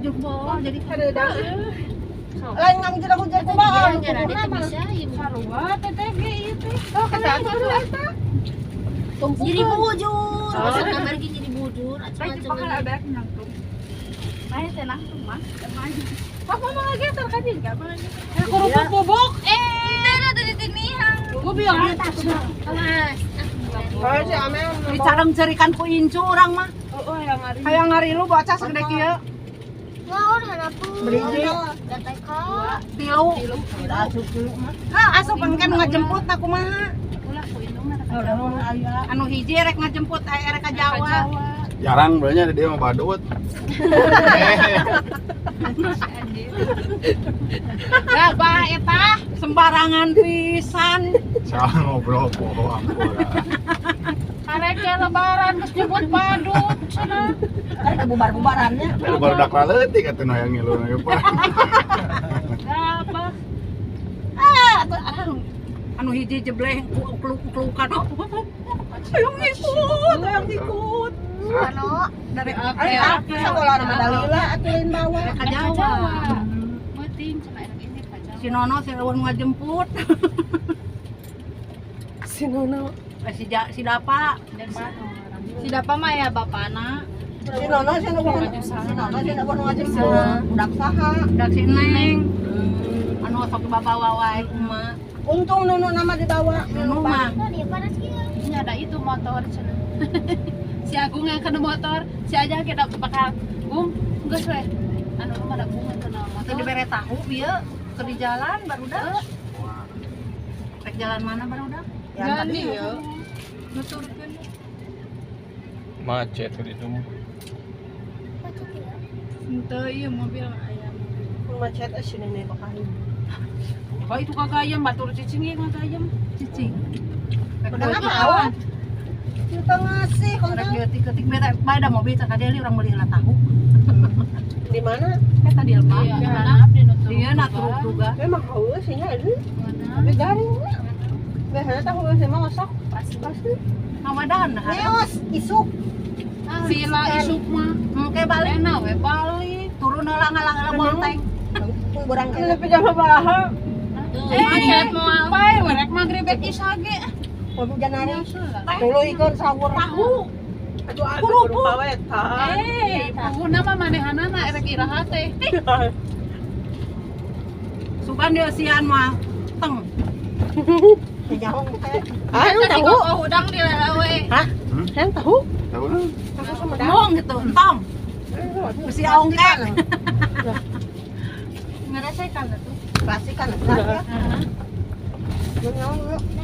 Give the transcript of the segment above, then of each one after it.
jebol jadi Hareudang. Lain ngangjeun hujan kumaha anu kumaha mah. Sarua teteh ge ieu teh. Oh, kata atuh eta. jadi bujur masa kabar gini jadi bujur acung-acung ada nangtung. Ayo teh nangtung mah. Papa mah lagi terkadin enggak mah. Kerupuk bubuk. Ada dari tinihan. Gua bilang awas Oh, si Amel. Dicareng cerikan ku incu orang mah. oh yang hari. Hayang ngarilu baca segede kieu. ngawur harapu Beli datang kau Tilu. asup dulu mah. Asup engke ngajemput na kumaha. Ulah ku indung Aya. Anu hiji rek ngajemput rek ka Jawa. Jarang benernya dia mau badut. Ya bah eta sembarangan pisan. Saya ngobrol poho ampun. Karek lebaran geus nyebut badut cenah. Kan kebubar-bubarannya. Baru dak leutik atuh hayang ngilu na pa. Apa? Anu hiji jebleh kluk-klukan. Hayang ngikut. anu Dari Ari apa sekolah nama Dalila atuh lain bawa. ka Jawa. Penting cenah enak ini pacar. Si Nono si Ewan ngajemput. Si Nono. Si Dapa. Si Dapa mah ya bapana. Si Nono si Nono ngajemput. Budak saha. Dak si Neng. Anu sok bawa wae kumaha. Untung Nono nama dibawa. Anu mah dia panas kieu Ini ada itu motor cenah. Si Agung yang kena motor, si Aja kita bakal Gung, geus we. Anu mah ada bunga kena teu motor. dibere tahu ieu keur di jalan barudak. Rek jalan mana barudak? Ya tadi ya. Nuturkeun. Macet itu mah. Henteu ieu mobil aya. macet sih nenek bakal. Kok itu kagayam batur cicing ge kagayam. Cicing. Kenapa awak? Kita ngasih Rek kontak ketik beda beda mobil teh kadeli urang meuli heula tahu. di mana? Eta di mah. Iya, mana abdi nutur. Dia naturuk juga. Memang haus sih ini. Tapi garing. Biasanya tahu sih mah masak pasti. Hawadahan nah. Neos isuk. Sila isuk mah. Engke balik Enak we balik. turun heula ngalah-ngalah bonteng. Tunggu barang kene. Lebih jauh baha. Macet moal bae werek magrib isya ge. Waduh janari. Tuluy ikeun sahur. Tahu. Aduh aku baru pawet. Pengguna mah manehanana erek iraha teh. Sugan dia sian mah teng. Jauh teh. Anu tahu udang di lelewe. Yang tahu? Tahu na? Tahu sama dah. Mong gitu, entong. Besi ongkek. Ngerasakan tuh. Klasik kan ya.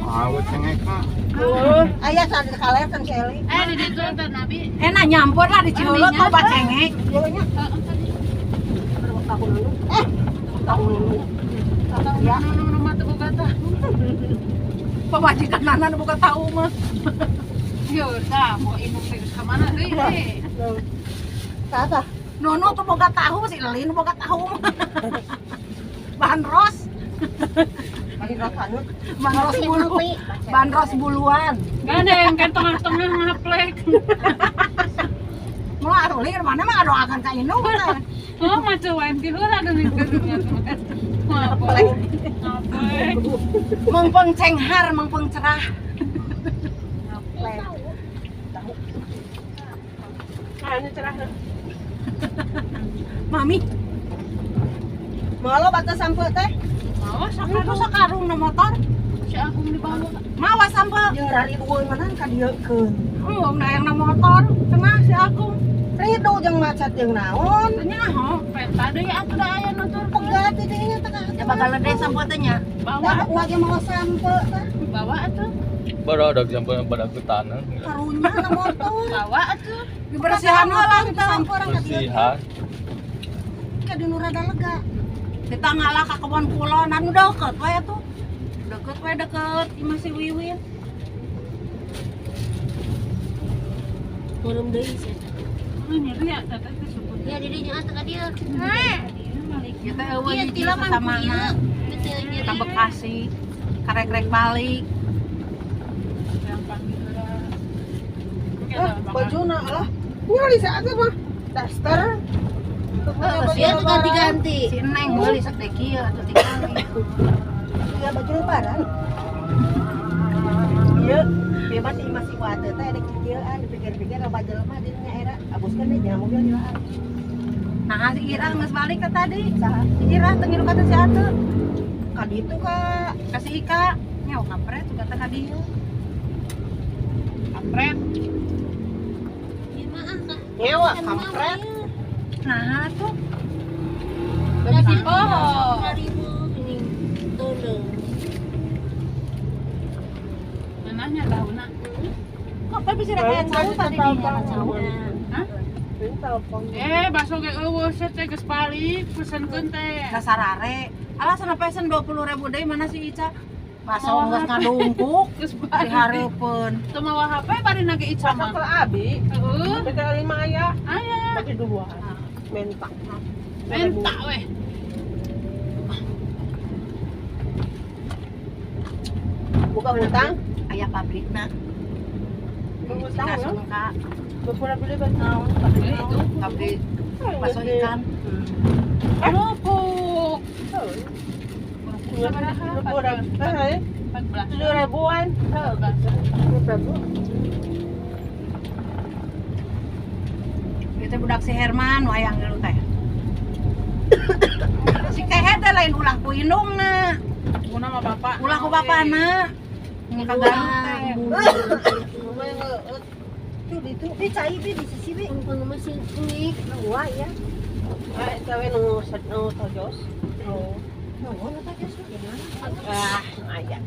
Awet cengek mah. Ayah sadar kalian kan Shelly. Di ditu teh Nabi. Enak nyampur lah di Ciuleut mah bacengek. Jauhnya. Tahun lalu. Tahun lalu. Ya, rumah tuh buka tah. Pemajikan anak buka tahu mah. Yo, dah mau ibu virus ke mana deui? Tata. Nono tuh boga tahu si Lin boga tahu mah. Bandros. Bandros buluan. Gak ada yang kan tengah-tengah ngaplek. Mulai arulin mana mah adoakan ka Indung teh. Oh, macam wain ti heula ada nih ngaplek. Ngaplek. Mengpeng cenghar, mengpeng cerah. Ini cerah. Mami, Malah batas sampai teh. Awas itu sakarung na motor. si Agung di bawah. Mawa sampe. Jeung rali dueun mana ka dieu keun. Na yang na motor. Cenah si aku. Rido jeung macet jeung naon. Nyaho. Peta deui atuh da aya nutur. Pegat teh nya tengah. Ya bakal gede sampe teh nya. Bawa, Lagi mau sampai teh. bawa atuh. Baru ada sampai pada ke tanah. Karunya na motor. Bawa atuh. Dibersihan heula teh. Sampai orang ka dieu. Bersihan. Ka di nu rada lega. Kita ngalah ka kebon kulon anu deket we tuh. Deket masih Wiwin. Belum deui sih. Nyeri ya teh teh suput. Ya di dinya atuh ka dieu. Kita eueuh Iya hiji tilaman sama ku ieu. Betul nyeri. ka Bekasi. Karek-rek balik. Yang panggil Bajuna lah. Nyari saat mah. Daster. Dia tuh ganti-ganti. Si Neng beli sedek kieu atuh tinggal. Ya baju lebaran. Iya, dia masih wadah teh ada kieuan dipikir-pikir loba jelema di nya era abuskeun deh jangan mobil di lahan. Nah, si Ira geus balik ke tadi. Saha? Si Ira teu ngilu ka teh si Ate. Ka ditu ka Kasih Ika. Nyawa kampret juga teh ka dieu. Kampret. nyewa kampret. Nah, tuh. Kasih Oh. 5.000 ini tolong. Nanahnya tahu nak. Kok tapi bisa kayak tahu tadi di jalan tahu. Ini telepon. Bakso ge eueuh teh geus balik, pesenkeun teh. Dasarare. Alasan pesen 20.000 deui mana si Ica? Baso geus ngadungkuk. Geus Di balik. hareupeun. Teu mawa HP bari nage Ica Sama mah. ke Abi, Heeh. beda 5 aya, Aya. bagi 2. Mentak. Menta weh. Buka hutang, Aya pabrikna. buka hutang ya. Langsung ka Berpura beli betul. Itu pabrik baso ikan. kerupuk. Punya berpura. 14. 7.000-an. 7.000. Itu budak si Herman wayang dulu teh. Si Kehe teh lain ulah ku indungna, Guna mah bapak. ulah ku bapana. Ka Garut teh. Tuh di cai di sisi bi. Ang mesin unik. Wah ya. Cawe nu tojos. Oh. Nu tojos gimana? Ah, ayat.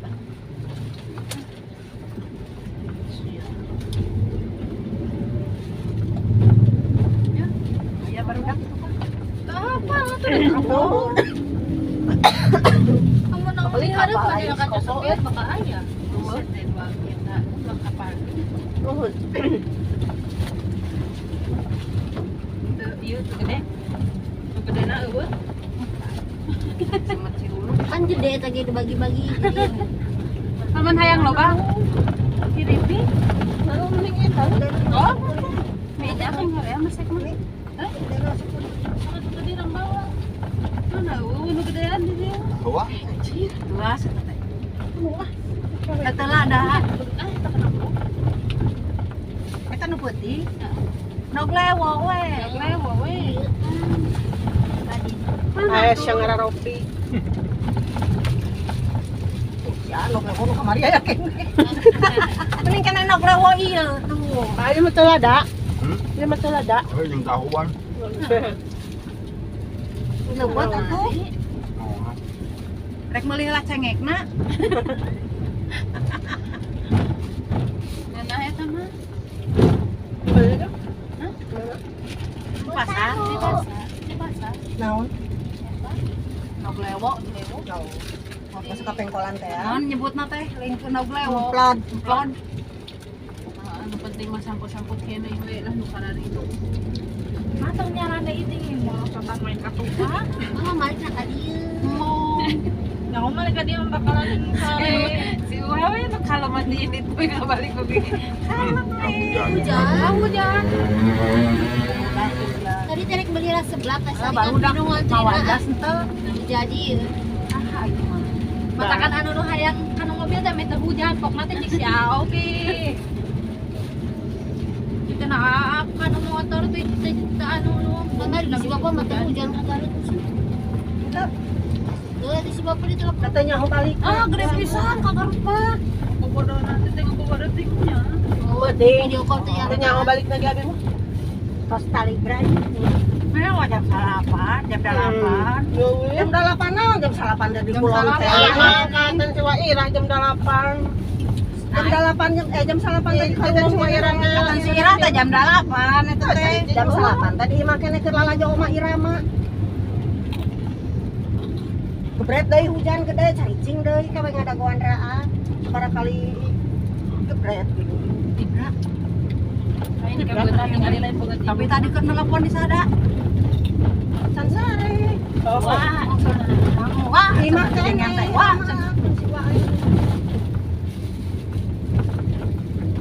Aya barudak itu kan. Apa Oh. Kamu nang Beli hari apa pada lagi? kaca sopir baka aya. Sete dua kita ulah kapagi. Nuhun. Teu ieu teu gede. Teu gedena eueuh. Semet si Ulu. Kan gede tadi dibagi-bagi. Taman hayang loba. Kiripi. Lalu mending itu. Oh. Meja kan ngarea masek mah. Sangat gede nang bawah. Mana nu gedean di dia. Wah, Dua satu teh. Setelah ada Tak kenapa. eta nu peuting. Nog lewo we. Lewo we. Ayah syangara ropi. Ya nog lewo nu kamari aya kene. Mending kana nog lewo ieu tuh. Ini mah telada. Hmm? Ini mah telada. yang tahuan. Leuweut atuh. Oh, Rek meuli lah cengekna. Nah eta mah. Beli dah. Pasar Di pasar. Di pasar. Naon? nog lewo. Masuk ke pengkolan teh ya. Naon nyebutna teh lain ke nog lewo. Plon. Plon. Anu penting mah samput-samput kene we lah nu kana itu. Matang nyaran deh itu mau kapan main katupa. Oh, balik na ka dieu. Mau. Nah, umah ka dia bakalan sare. Si Uhawe itu kalau mati ini tuh enggak balik lagi. Hujan. Tadi terek beli rasa sebelah kasih Baru udah mawadas ente. Jadi Ah, itu mah. Matakan anu nu hayang anu mobil teh meta hujan pok mah teh cik si oke. Kita nak anu motor teh kita anu nu kemarin si bapak mati hujan kemarin. Tuh ada si bapak itu Katanya mau balik. gede pisan kakak rupa. bodoh nanti tengok bodoh tingnya. Oh, video call tuh ya. Katanya mau balik lagi abi mah. Pas tali berai. Memang jam 8, jam 8. Jam 8 naon jam 8 dari Jam pulau teh. 8. Kan Ciwa Irah jam 8. Jam 8 jam 8 tadi kan Ciwa Irah. Kan si Ira teh jam 8 itu teh. Jam 8 tadi makanya keur lalajo oma Irama. Gebret deui hujan gede cacing deui ka we ngadagoan raa. Barakali gebret gitu. Tibra. Ini kebetulan tinggal di lain boga. Tapi tadi keur nelpon di sada. Sansare. Wah, Lima cek kan nyantai. Wah,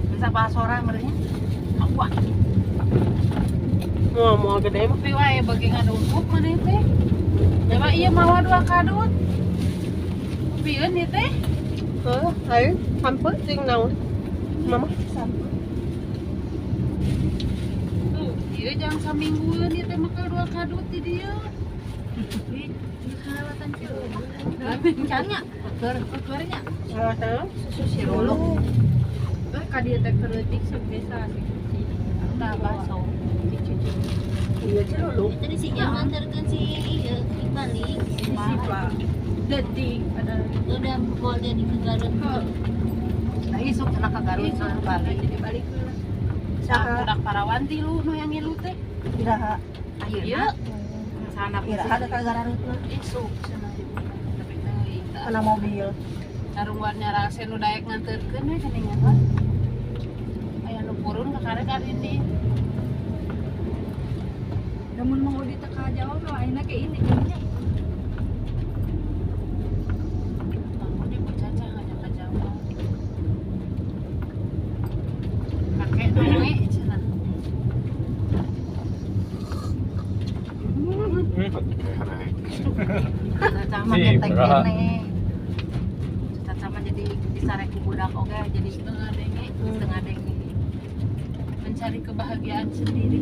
bisa bahas orang merenya. Wah, Mau gede mah. Tapi wae bagi ngadungkuk mana teh. Coba iya mawa 2 kadut. Pieun ieu teh. Ayo, hampir ting naon. Mama. Tuh, ieu jangan saminggueun ieu teh make 2 kadut di dieu. Kalawatan kieu. Caranya keurnya Salah tahu. susu siruluk. Ka dieu teh keleutik biasa sih. Tah baso. Iya ciruluk. Tadi si jangan nganterkeun si balik. Pak. Detik ada Udah gol jadi ke Garut. Nah isuk cenah ka Garut itu sana balik balik. jadi balik ke Saha? budak Parawan tilu nu yang ngilu teh. Iraha. Ieu Sana Iraha ada ka Garut mah. isuk cenah. Tapi teuing tah. Ana mobil. Sarungwan nyarase nu daek nganterkeun we geuningan mah. Aya nu purun ka karek ini. Namun mau di teka Jawa kalau ayeuna ke ini kayaknya. Mau di Bocacah hanya ka Jawa. Kakek noe cenah. Caca mah Si, ketek bro. kene. Caca mah jadi disarek ku budak oge jadi Setengah denge setengah denge. mencari kebahagiaan sendiri.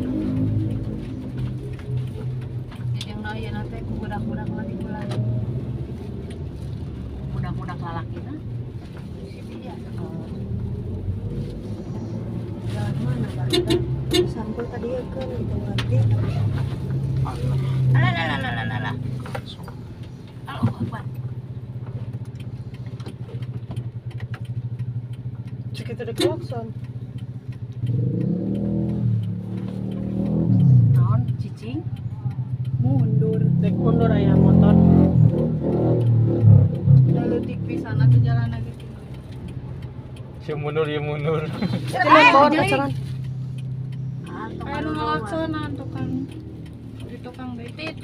Jadi yang naya nanti ku budak-budak lagi pulang. Budak-budak lalakina. Iya. Jalan mana Barita? Sampul tadi ya kan itu ngerti. Alah. Allahu Akbar. Cek itu ada klakson. Naon cicing? Mundur. Dek mundur aya motor. Leutik pisan atuh jalan lagi. Si mundur ya mundur. Telepon acaran. Aya nu ngalaksonan tukang di tukang betit.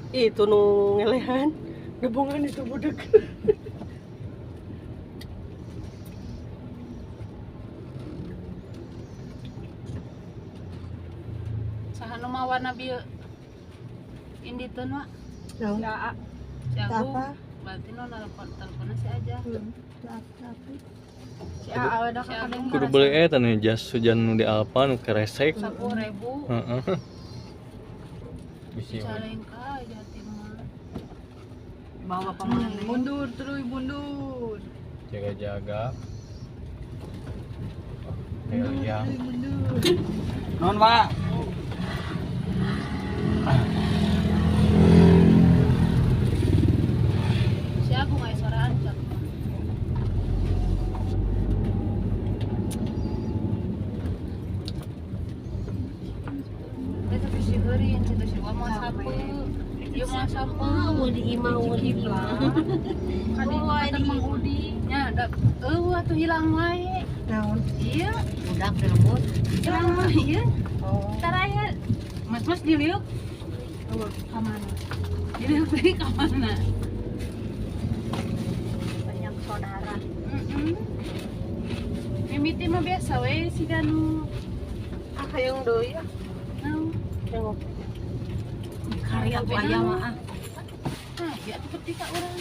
Itu nu ngelehan. Gebongan itu budak. Saha nu mawarna bieu inditeun wa? Naon? Ya. Si Agung. Apa? Berarti nu teleponnya si aja. Si Ah, A ada ka kadang Kudu beli eta nih jas hujan nu di Alpa nu keresek. 10.000. Heeh. Bisi. Calengka Jatim mah. Bawa pamangan deui. Mundur terus mundur. Jaga-jaga. Kayak Mundur. non Pak. Si Agung aya suara ancak. Eta tapi si heuri yang cerita si mau sapu. Ieu mau sapu. Mau di imah Kan itu Mang Udi. Nya da atuh hilang wae. Naon? Ieu Budak dilembut. hilang wae ieu. Oh. Taraya mas diliuk. Ka mana? Diliuk deui ka mana? banyak saudara. Mimiti mah biasa we si Danu. Ah yang deui ah. Nah, Yang Karya Tapi aya anu. mah ah. nah ya tuh ketika orang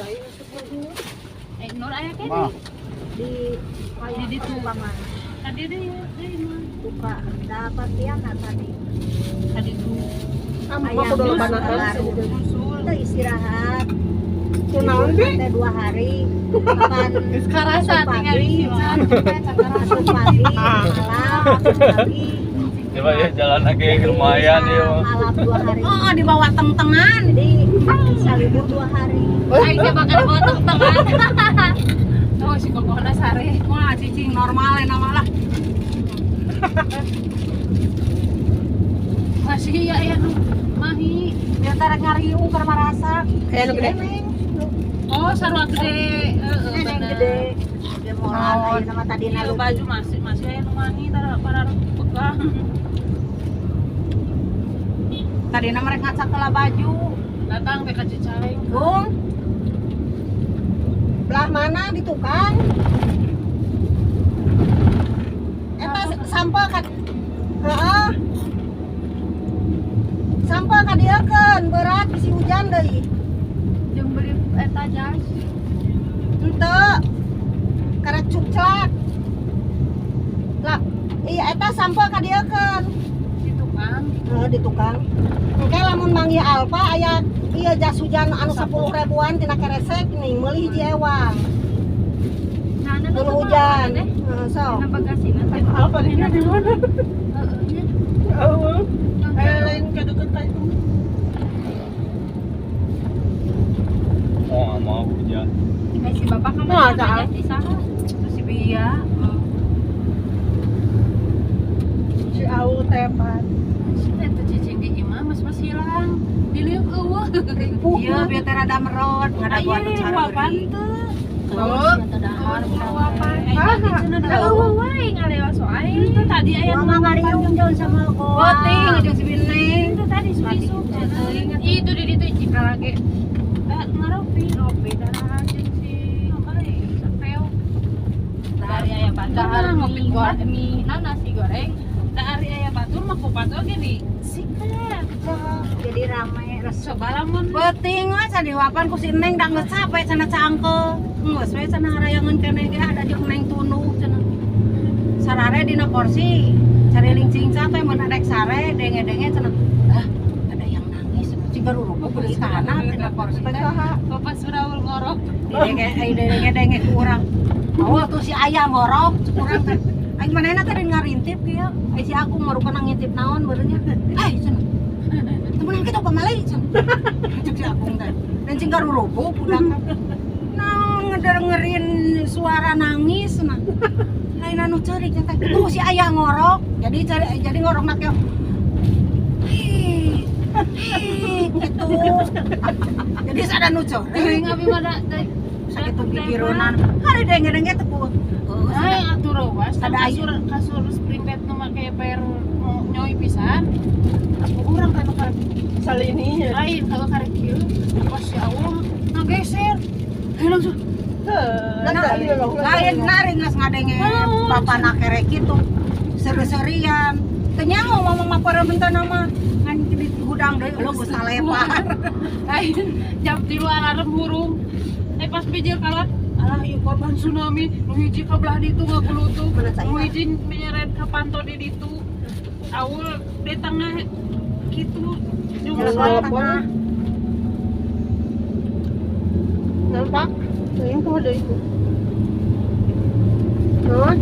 ayo sebenarnya. Nur aya ke Mah. Di di ditu paman tadi deh mah buka dapat ya tadi. tadi tuh Aku udah banahan. musul Kita istirahat. Kunaon ge? Teh 2 hari. Kapan karasa tinggal di sini masuk pagi, malam, pagi. Coba ya jalan lagi lumayan ya. Malam 2 hari. Oh, dibawa teng-tengan. Jadi bisa libur 2 hari. ay dia bakal potong tangan oh si kokona sare Wah, cicing normal nama lah. masih ya nu mahi Biar tarik ngariung keur marasa. Aya nu gede. oh sarua gede Neneng gede. Dia moral ayeuna nama tadi Iya, baju masih aya nu mahi para pegang Tadina mereka ngacak kala baju. datang ke Cicaleng Gung, Belah mana di tukang? sampel kan. Heeh. Sampel ka dieu kan berat bisi hujan deui. Jeung beli eta jas. Henteu. Karek cukclak. Lah, iya eta sampel ka dieu kan. Di tukang. Di tukang. Engke lamun manggih Alfa aya ieu jas hujan anu 10 ribuan tina keresek nih meuli hiji ewang. Nah, anu Dulu hujan. Sok. Kenapa kasihna teh? Alfa di mana? Heeh. Lain ka deket ka itu. Oh, nggak mau hujan. Si bapak kamu Nah, ada jas di sana. Terus si Bia. Si Au tepat. Eta cicing di imah mas hilang. Diliuk eueuh. Iya, biar teh rada merot, ngada Aya buat di cara ruapan beri. teu. Terus nyata dahar. Ruapan. Eueuh wae ngalewa soal itu tadi aya Mama ngariung jauh sama aku. Boting aja si Bineng. itu tadi susu. Itu di ditu cika lagi. Ngaropi, ngopi darah aja sih. Sapeo. Dari aya batur ngopi goreng mie, nasi goreng. Dari aya batur mah kupat oge di sikat. Jadi ramai Coba lamun Boting mah di wapan ku si Neng da geus capek cenah cangkel. Geus we cenah harayangeun keneh ge ada jeung Neng tunu cenah. Sarare dina kursi, cari lincing teh mun rek sare denge-denge cenah. Ah, ada yang nangis. Ciga rurup beli tanah dina kursi teh. Bapak Suraul ngorok. Denge ku urang. Oh tuh si ayah ngorok, urang teh. Aing manehna teh ngarintip kieu. Ai si aku marukan ngintip naon beureunya. Hai cenah. Temenan kita pamalai cenah. Cek si aku teh. Dan cing garurup budak. Nah, ngedengerin suara nangis nah. Lain anu ceurik teh. Tuh si ayah ngorok. Jadi ngorok nak yo. Gitu. Jadi sada nu ceurik. Teuing abi mah Sakitu pikironan. Hari denge-denge teh ku. Ay, atur was, Ada kasur springbed nu make per nyoi pisan. Urang kan ka salininya. lain kalau karek kieu. Pas ya Allah, ngageser. Langsung Lain nari ngas ngadenge bapana kerek kitu. Seri-serian. Teu nyaho mama pareumenta nama ngan di gudang deui lo geus salepar. lain jam 3 alarm burung. Pas bijil kalah alah ieu korban tsunami nu hiji ka belah ditu ngagulutuk nu hiji menyeret ka panto di ditu awul di tengah kitu Telepon. Nampak? Ini tuh ada itu. Hah?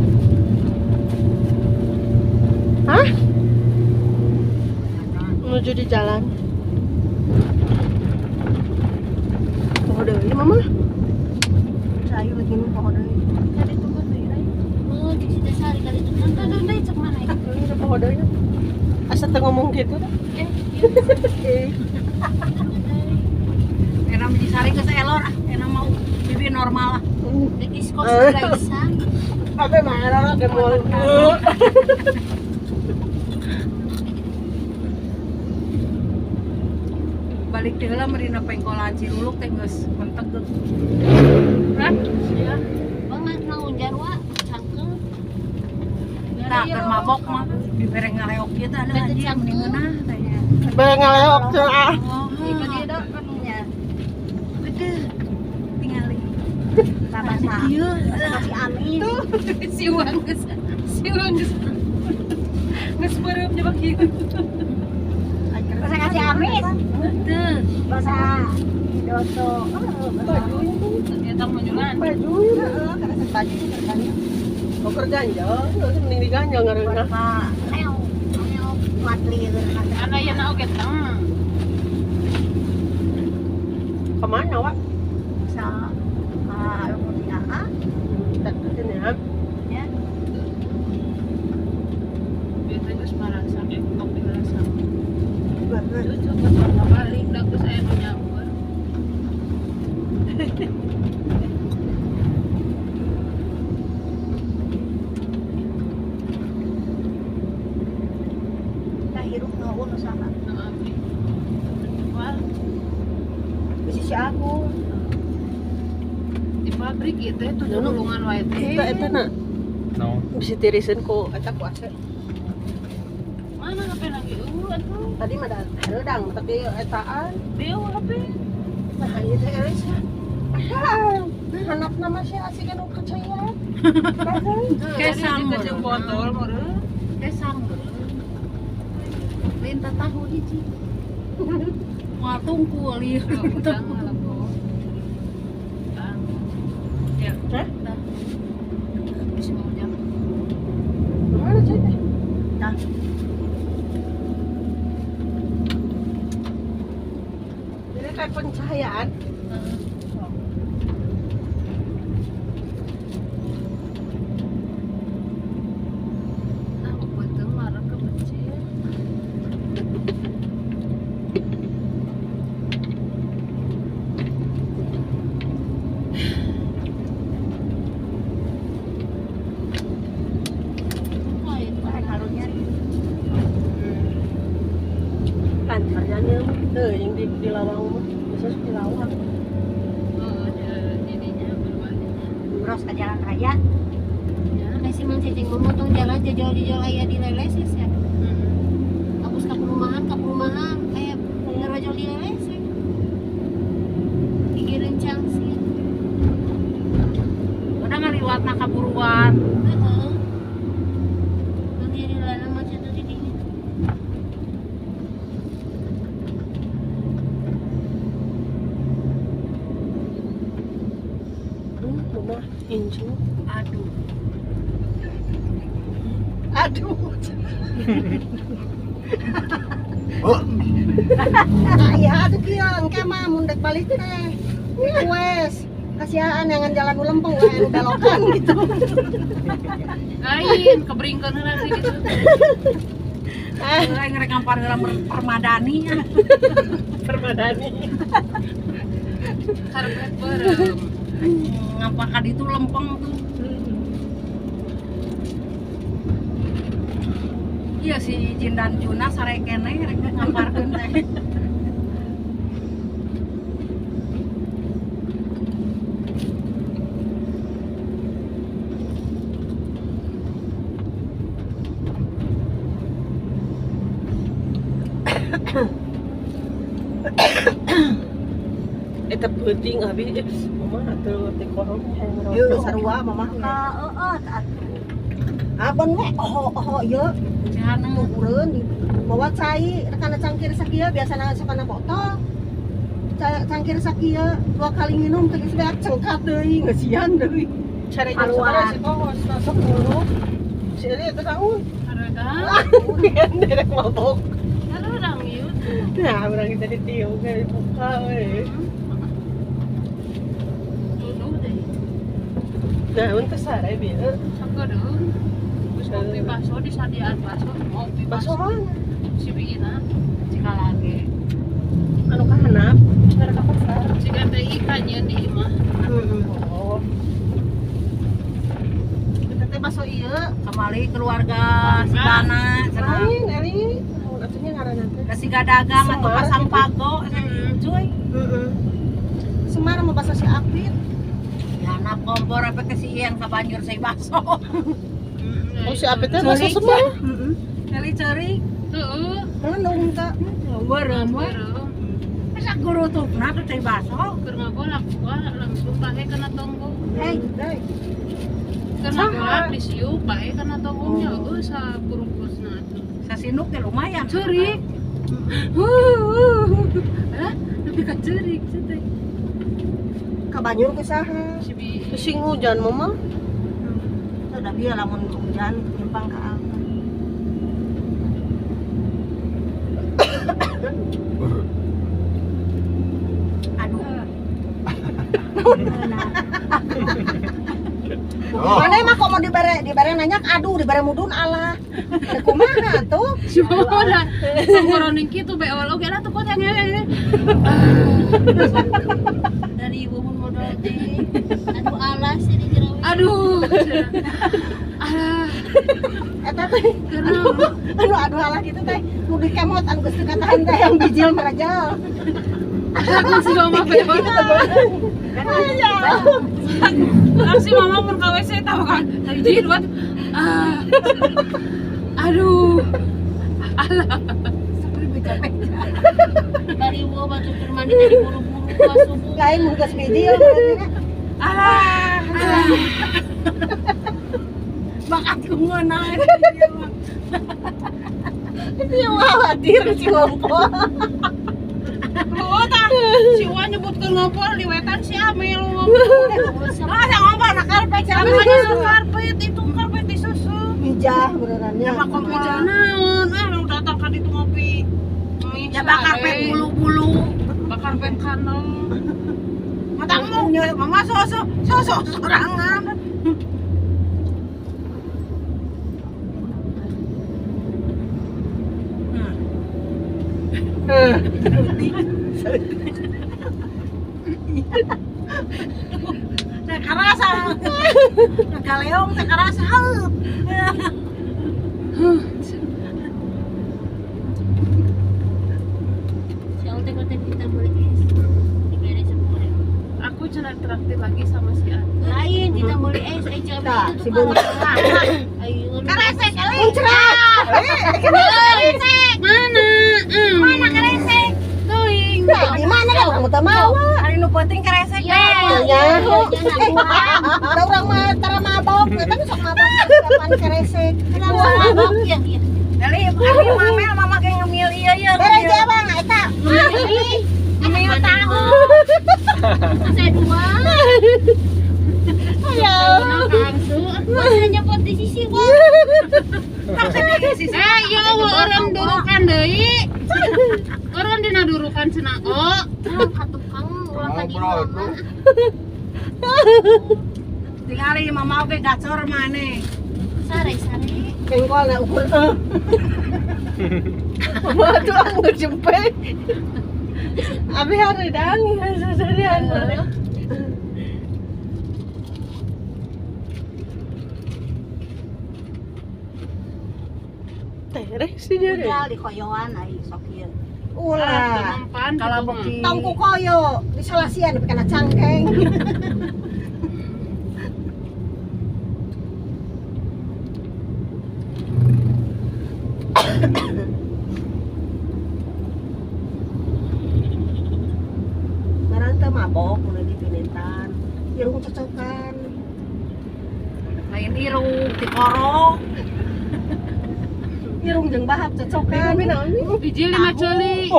Hah? Menuju di jalan. Pohon deui, Mama. Saya begini pohon deui. tadi tunggu deui rai Oh, di situ sehari kali itu. tadi deui cek mana itu Ini pohon deui. Asa teu ngomong gitu dah. Enak disari geus elor ah, enak mau bibi normal ah. Dekis kos gaisan. Abe mah era ge moal. Balik deui lah merina pengkolan Ciluluk teh geus mentek geus. rat ya Banget naon jarwa cangkel. Tah keur mabok mah dibere ngaleok kieu teh ada aja mendingeunah tanya. Bae ngaleok cenah. Oh, itu dia dah kanunya gede tingali. Tabasa. Ieu Si Amin. siwang geus geus beureum nya kieu Bahasa kasih Amin. teu Bahasa Doto. eta menjulan Baju heeh, karena baju kerjanya. Kok kerjanya? Terus mending diganjal ngareuna. Ayo matli ana ya na oge tang Kemana, Wak? sa Rupiah. Kita kesini ya. Ya. biasa geus marasa ektok dirasa Bener. cucu pas balik dah geus aya nu nyawa Kita hirup nuhun usaha. wah Bisi si aku. di pabrik itu nulungan wae teh Eta na. No. bisa tirisin ku eta ku ase. Mana HP lagi? Aduh. Tadi mah ada redang tapi etaan. Dia HP. Nah, ieu teh elis. Anak nama si asik anu percaya. Kesang jeung botol meureun. Kesang. Linta tahu hiji. Moal tungkul ieu. Ya. Hah? Bisa mau jalan. Mana sih teh? Dah. Ini kayak pencahayaan. Nah, betul marah kecil. Lancarnya tuh yang di lawang mah bisa di lawang. Oh, jadinya berbahaya. Terus ke jalan raya. Nah, si Mang Cicing memotong jalan jajal-jajal aya di leleses ya. Hapus ka perumahan aya ngerojol di leleses. Gigi rencang sih. Udah ngaliwatna kaburuan. Heeh. Nanti di lana macet tadi di. Rumah incu. Aduh. Aduh. Nah, iya atuh kieu engke mah mun dek balik teh. Wes, kasihan yang jalan nu lempeng we anu belokan gitu. Lain keberingkeun heula di ditu. Lain ngerek ngampar dalam permadani. Permadani. Karpet bareng. Ngampar ka ditu lempeng tuh. Iya si Jin dan Juna sare kene rek ngamparkeun teh. Eta penting abi mama atuh teh korong hayang ngerosot sarua mama. Heeh, Abon we oh ieu jangan ngureun bawa cai rekana cangkir sakieu biasana sokana botol. Cangkir sakieu 2 kali minum teh geus beak cengkat deui ngeusian deui. Cari jeung sabaraha si tos masuk dulu. Si ieu teh daun. Hareudang. Derek mabok. Hareudang ieu. Nah, urang kita ditiup ke buka we. Duduh deh. Daun teh sare bieu. Sakedeun. Geus ngopi bakso disadiaan bakso, ngopi Bakso bakso. mana? Si Biina. cikalage. Anu kahanap, cara ka pasar. Jika teh ikannya di imah. Oh. Kita teh bakso ieu. Kembali keluarga si Bana cenah. Lain, Eli. Naon atunya ngaranna teh? Da siga dagang atau Semar. pasang pago cuy. Semar mau bakso si Apit. Ya anak kompor apa ke si yang kabanjur saya bakso. Oh si Apit teh bakso Semar. Kali ceurik. Heeh. Ngendung teh. Beureum we. Beureum. Asa gurutupna teh teh bakso. Keur ngagolak langsung pakai kena tonggo. Hei, dai. Keur ngagolak disiup pakai kena tonggongnya sa bungkusna atuh. Sasinuk teh lumayan. Ceurik. Hah? Lebih ka ceurik teh. Kabanjur ke saha? Si Bi. Sing hujan mama. Udah biar lamun hujan nyempang ka alta. Aduh. Mana emang kok mau dibere nanya aduh dibere mudun Allah. Da kumaha tuh? Cuma udah ngoroning kitu be awal oge lah tuh kok ngewe. Dari ibu mun modal teh. Aduh alas di jero. Aduh. Ah, Eta teh kenapa? aduh Allah gitu teh. Nu dikemot anu geus katahan teh yang bijil merajal. Aku si mama bebas. Aku si mama pun ke WC tahu kan. Jadi buat aduh. Alah. Dari gua batu mandi tadi buru-buru pas subuh. Lain mun geus video berarti. Alah. Bakat ngeunah. Dia khawatir si ngompol. Oh, tah. Si Wan nyebutkeun ngompol di wetan si Amel ngompol. Masa ngompol na karpet, siapa nyusul karpet itu karpet disusul. Mijah beneran ya. Ya kompol naon, lu datang kan itu ngopi. Ya bakar pet bulu-bulu. Bakar pet kanal. Matangmu nya mama sosok sorangan. Sekarasa. Kaleong sekarasa. Siang teh konten kita boleh es. Dibeli semua. Aku cina traktir lagi sama si An. Lain kita boleh es aja Tah, itu si tuh Bun. ayo Karesek kali. Muncrat. Karesek mana? Mana karesek? Teuing. Di mana kan kamu tak mau? Hari nu penting keresek. Ya, Ya. ada Ada orang mah tara mabok, tapi sok mabok kapan keresek. mabok ya. Dari hari mamel mama kayak ngemil iya iya. Beres dia bang, eta. Ini tahu. Saya dua. Ayo. Masih nyepot di sisi gua. Ya orang durukan deui. Orang dina durukan cenah. Oh, Katukang ulah ka di mana. Tinggali mama oge gacor maneh. Sare-sare. Kengkol na ukur. Mama tuh anggur jempe. Abi hari dang, sasarian. Terek sih jadi. Udah di koyoan ai sok ieu. Ulah. Kalau beki Tongku koyo di salasian tapi kena cangkeng. Ngarang teh mabok mulai di pinetan. Irung cocokan. lain irung dikorok. Irung jeung bahap cocokan. biji 5 ceuli.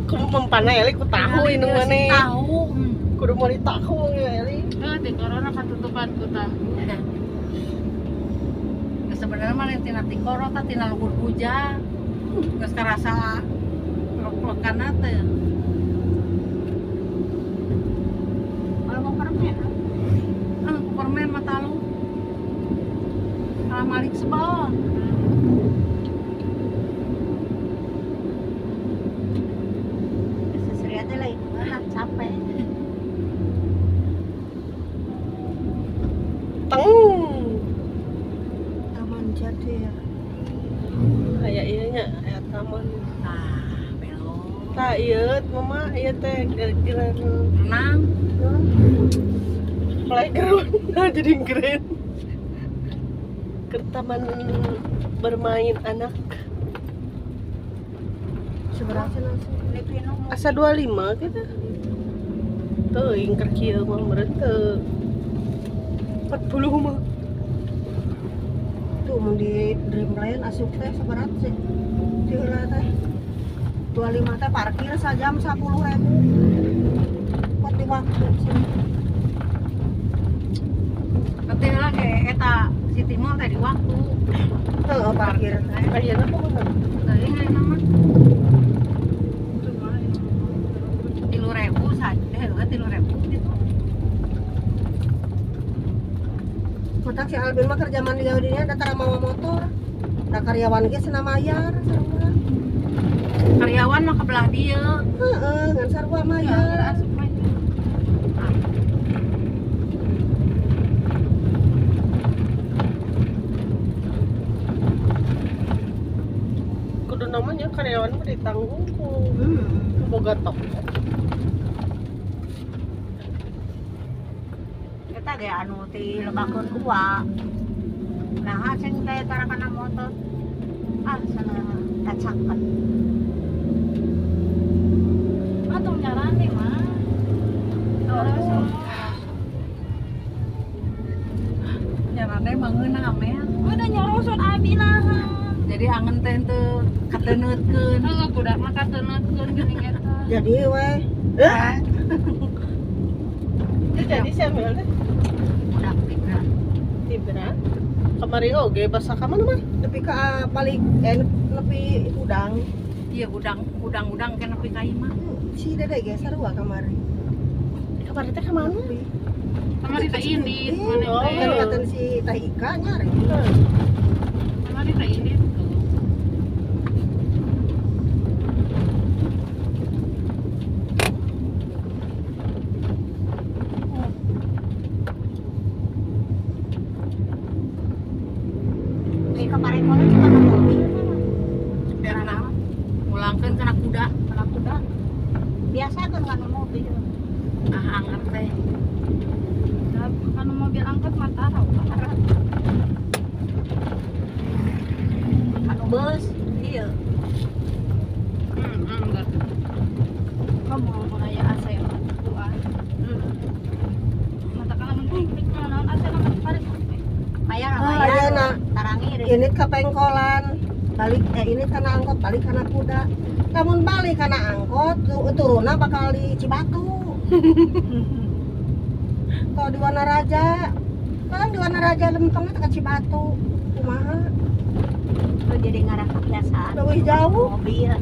Kudu mempanai eli ku tahu ini maneh. Tahu. Kudu mau ditahu eli. Di corona katutupan ku tahu. Ya sebenarnya mah lain tina tikoro tah tina luhur hujan. Geus karasa lek-lekana teh. Kalau mau permen, Permen mata lu. Kalau malik sebal. seserian teh lain banget capek. Teng. Taman Jati ya. Kayak ieu nya aya taman. Nah, belok. Tah ieu mama ieu teh kira-kira Renang. playground jadi keren. Ke taman bermain anak. Seberapa langsung? Asa 25 kita. Teuing keur kieu mah meureun teu. 40 mah. Tuh mun di Dreamland asup teh sabarat sih. Di heula teh. 25 teh parkir sajam 10.000. Pot di waktu sih. Tapi lah kayak eta City Mall tadi waktu. Heeh, parkir. Ayeuna kumaha? Tadi nggak nama. 3.000 saja, 3.000 gitu. Matak si Albin mah kerja mandi gaudinya ada tara mawa motor. Da karyawan ge cenah mayar sarua. Karyawan mah kebelah dia. Heeh, ngan sarua mayar. Kudu namanya karyawan mah ditanggung ku boga tok. Kita ge anu ti lebakeun gua. Nah, ceng teh tarakana motor. Ah, sana tacakan. Atong jalan deh mah. Jalan teh mangeunam ya. Udah nyorosot abi lah. Jadi angen teh teu kateneutkeun. Heeh, budak mah kateneutkeun geuning eta. Jadi weh. Jadi sambil deh. Budak pikiran. Tibra. Kamari oge basa ka mana mah? Nepi ka balik nepi udang. Iya udang kan nepi ka imah. Si Dede ge sarua kamari. Kamari teh ka mana? Sama di teh ini, mana Oh, teh. kan katen si Teh Ika nyari. Sama di teh ini tuh. Di kemarin kono juga ada mobil. Karena mulangkeun kana kuda. Biasa kan kana mobil. Ah anger teh. Kan mobil angkot mah tarau. Anu bus. Iya. Enggak. Kamu mau aya asa yang kuat. Mata kana penting naon asa nama tarik. Bayar Ah, bayar. ayeuna. Tarangir. Ini ke pengkolan. Balik ini kana angkot balik kana kuda. Namun balik kana angkot turunna bakal di Cibatu. Kalau di Wanaraja, kan di Wanaraja lempengnya ke Cibatu. Kumaha? Itu jadi ngarah kebiasaan. Lebih jauh. Mobil.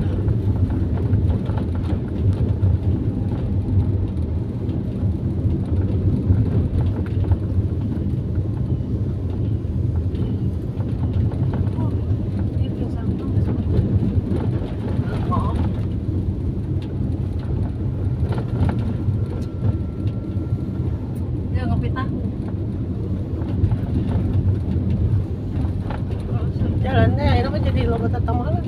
Dia ngopi tahu. Jalannya akhirnya mah jadi loba tatamalan.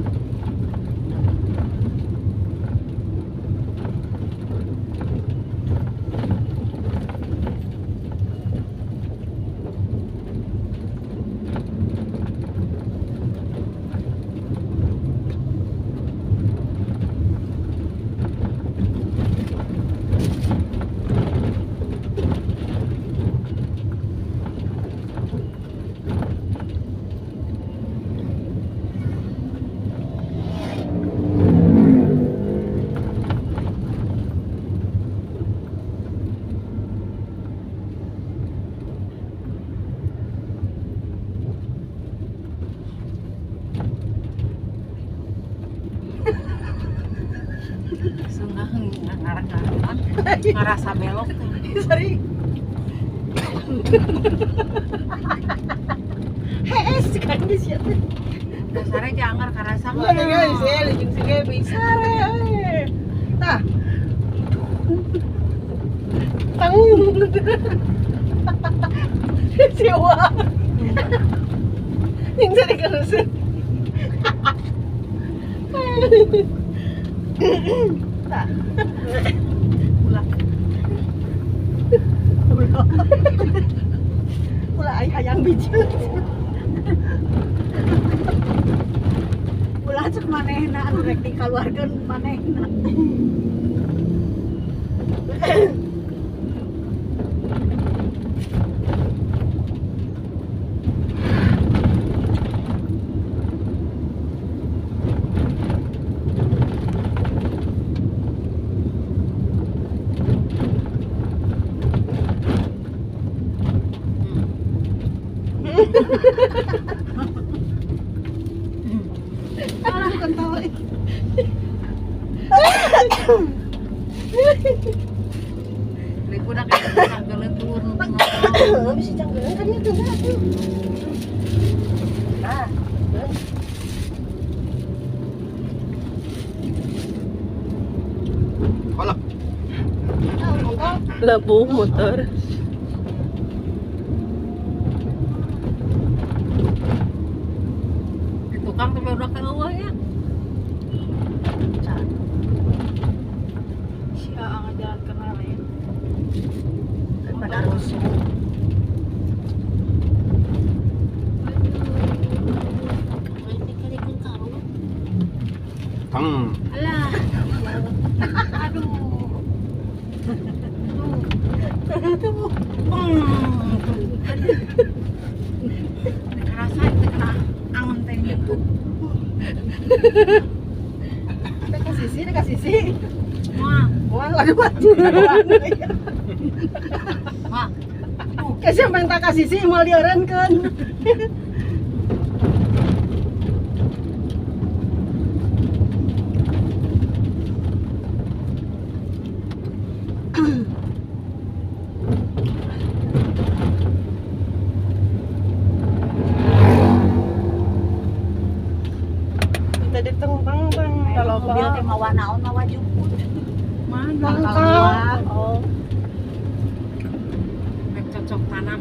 Sungguh ngerasa belok. Sorry. Hees, kan di situ. Dasarnya jangan karasa Oh, guys, lejeng sige bisa re. Tah. Tanggung. Siwa. Yang sering kerusun. Tah. Ulah ay hayang bijil. ulah cek manehna anu rek dikaluarkeun manehna. Rek udah kayak gelentur nu Bisa canggelan kan itu enggak tuh. Nah. Kolak. Lampu motor. tukang tapi udah ke eueuh ya. Alah. Aduh. Kerasa itu kena angen teh. Dekat sisi. Wah, Wah, aduh baju. wah. Kasih yang tak kasih sih mau dieureunkeun. Tadi tengtang kalau mobil teh mawa naon mawa jemput. Mana? oh. Rek cocok tanam.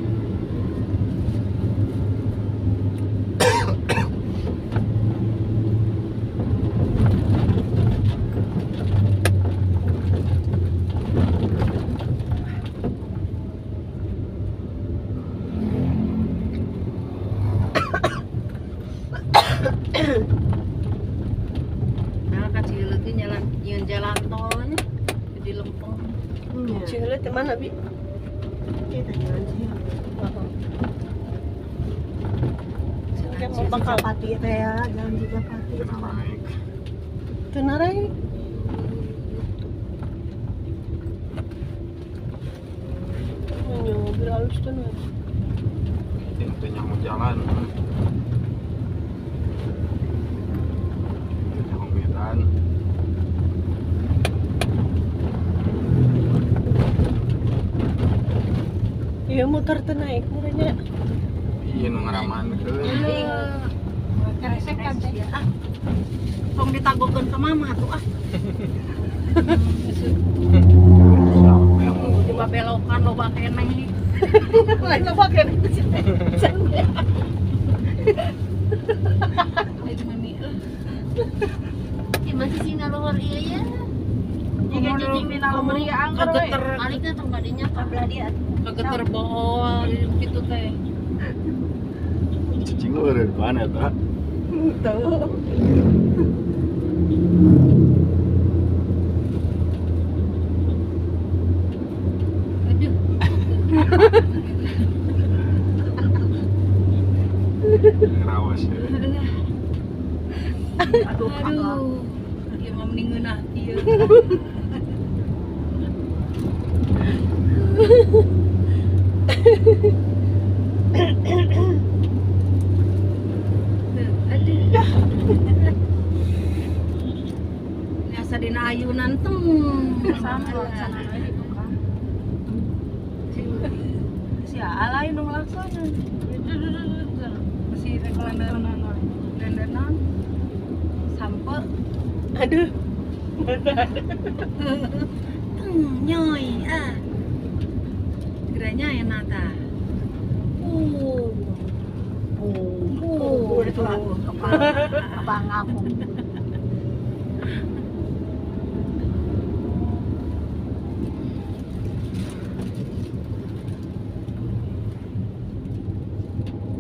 Nah, kecil lagi jalan tolnya di Lempeng. Ciheuleuh teh mana bi? Kita jalan sih. Kayak mau bakal pati teh ya, jalan juga pati. Teu naik. Mobil halus tuh nih. Intinya mau jalan. Jangan bedan. Iya motor teu naik murahnya. Iya nu ngaramankeun. Keresek kan sih. Ah. Tong ditagogkeun ke mama tuh ah. Coba belokan loba keneh. Lain apa kan? Itu mami. Gimana sih ngaluhur ieu ya? Jika jadi final meriah angker we. Baliknya tong badinya Belah dia. Kageter bohol gitu teh. Cicing eureun pan eta. Tuh. Aduh. Rawas ya. Aduh. Dia mah mending ngeunah ieu. Biasa dina ayunan teng sama itu kan. Si alay nu ngelaksana. Si rendenan sampe Aduh. nyoy ah. Geranya enak ta. Itu kepang aku.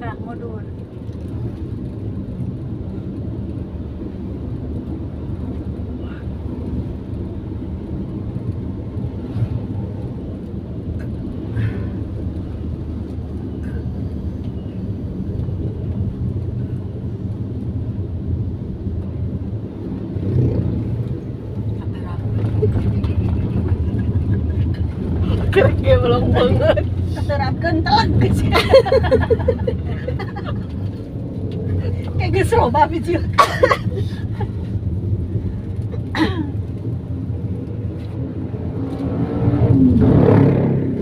Tak mundur. Kayak belum banget. Keterapkan telak guys. Kayak geus loba biji.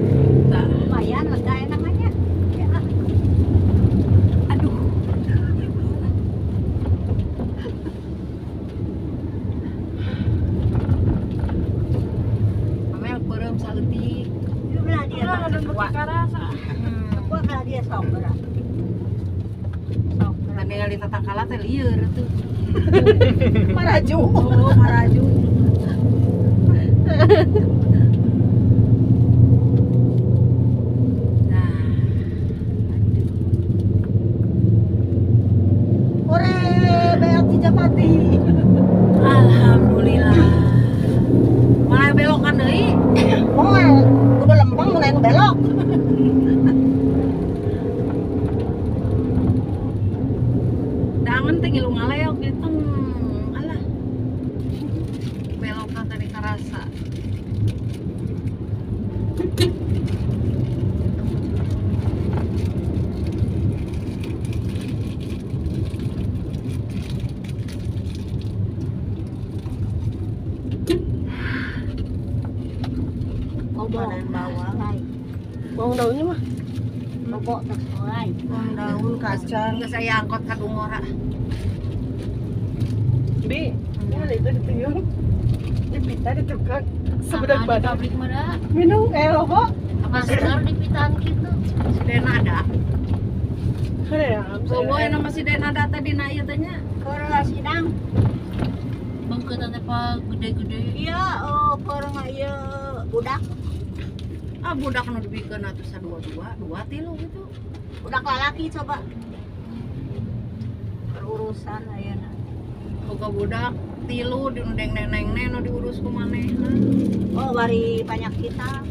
Lumayan lega enaknya. Ya. Aduh. Amel beureum saleutik. Itu belah dia. Aku belah dia sok berat. Sok berat. Kan ningali tatakala teh lieur tuh. Maraju. Oh, maraju. Nah, Ore, beak Cijapati. alah Alhamdulillah. Malah belokan deui. Oh, udah lempeng mulai nu belok. Dangan teh ngilu ngaleok gitu. Alah. Belokan tadi karasa. Kobokan bawang. Bawang daunnya mah. Bobok tak sesuai. Bawang daun, kacang. Nggak saya angkot ka Dumora. Bi, mana itu di tuyul? Dipita di tukang. Sama Sebedak di badan. pabrik merah. Minum kayak logo. Masker di pitaan gitu. Si Dena ada. Kaya, Bobo yang nama si Dena ada tadi na ieu teh nya. Keur sidang. Bangkeutan teh pa gede-gede. Iya, keur ieu budak. Ah budak nu dibikeun atuh sadua-dua, 2 3 gitu. Budak lalaki coba. Urusan ayeuna. Boga budak 3 di neng-neng nu diurus ku manehna. Oh, bari banyak kita.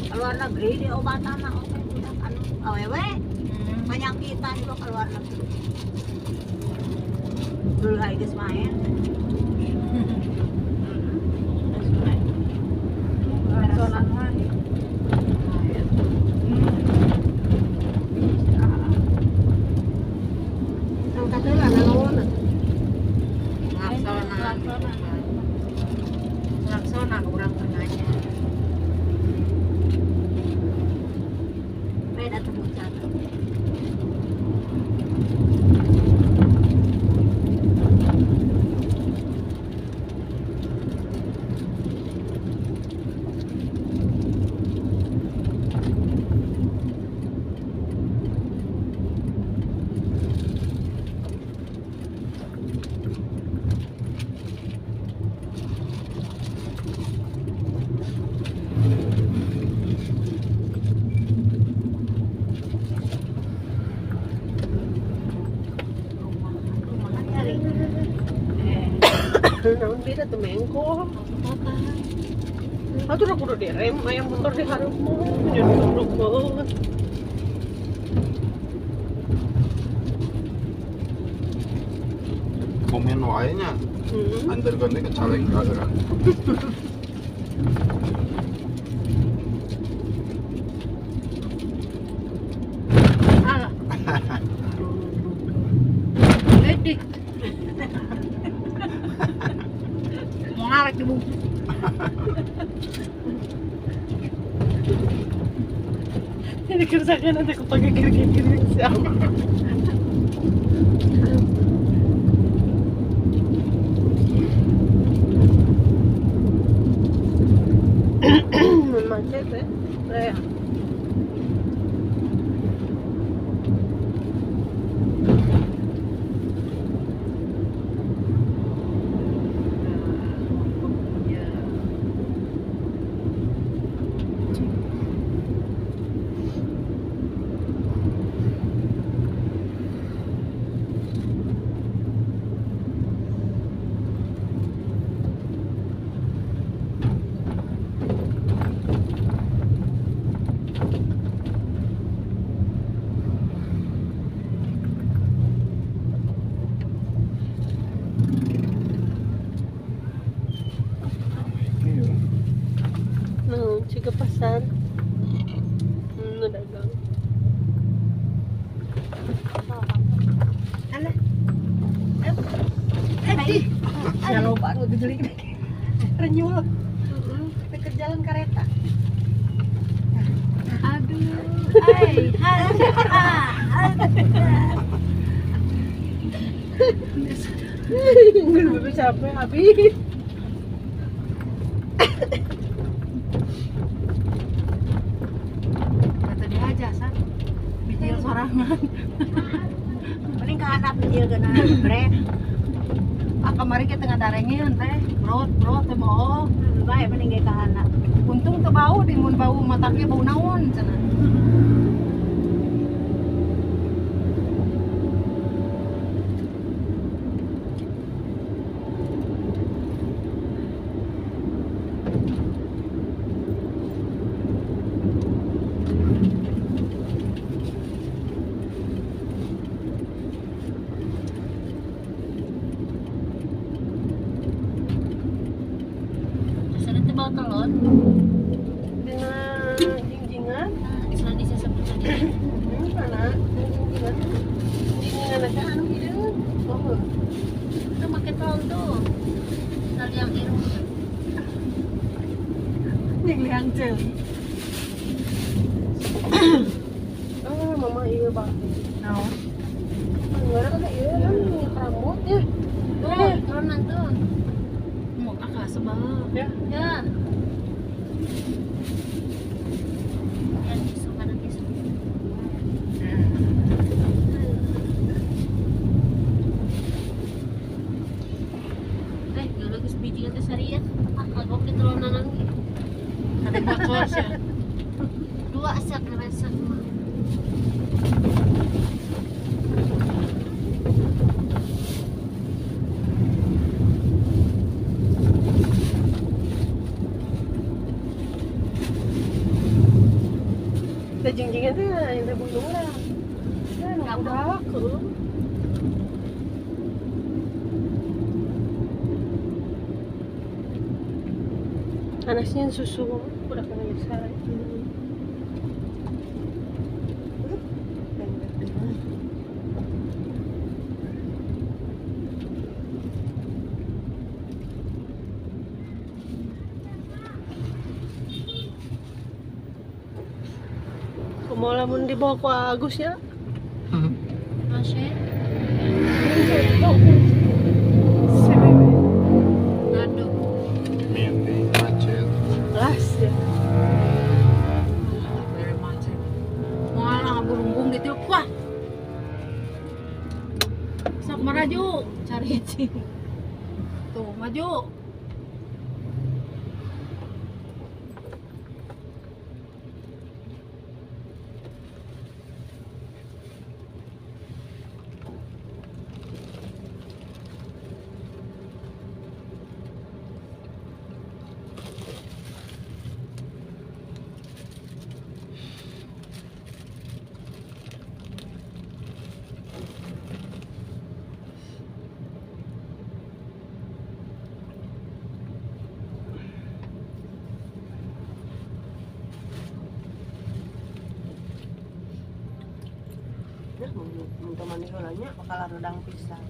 Keluar negeri di obatan mah oke budak anu awewe banyak kita juga keluar negeri. Dulu hari geus main. Sonan wae. angkat heula naon. Laksonan urang teh nanya. Beda tuh bocah. Naon beda tuh mengko. Atuh udah kudu direm, ayam motor dihareupeun. Jadi duduk. Komen wae nya. Antar ganti ke caleg kan. Alah. Edik. Mau ngarek di buku. Ini kerjakan nanti aku pakai kiri-kiri siapa? Macet ya? Saya. Ke pasar dagang Alah. ya lupa anu dijeli renyul ke jalan kereta Aduh. nggak capek habis Kata dia aja san. Bijil sorangan. Mending ke anak kecil kena brand. Kemarin kita ngadarengin teh, brot teh bohong. Baik mending ke anak. Untung teu bau, di mun bau matanya bau naon cenah. mana? Dingin anak anu gitu. Oh. Itu makin tahun tuh. Tali yang irung. Yang liang celi. Ah, mama iya bang. Naon? Enggak ada iya kan minyak rambut ya. Tuh, turunan tuh. Mau kakak sebab. Ya. Ya. Yang tisu kanan tisu. Geologis biji kata sarian. Agak kita lonanan. Ada bocor sih. Dua asak ngerasa mah. Jeng-jengan teh yang teh bunuh lah. Kan udah ke. Anaknya susu udah kena besar. Mau lamun dibawa ke Agus ya? Masih. Aduh. Mini macet. Las ya. Dari macet. Malah burung gitu. Wah. Sok maju, cari cing. Tuh, maju. Nah, mun temani heulanya bakal redang pisan.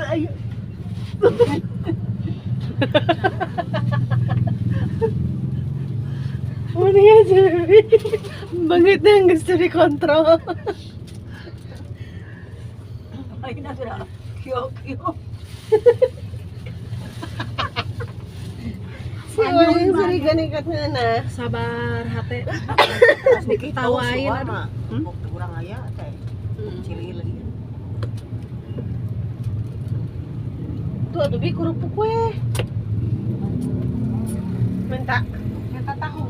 Ayo. Mana ya jadi banget yang geus dikontrol. Ayeuna sudah kio-kio. Si orang yang sering ganikat na. Sabar hati. Diketawain Tawain. mah. Waktu kurang aya teh. Cili lagi. Tuh atuh bi kerupuk we. Minta tahu.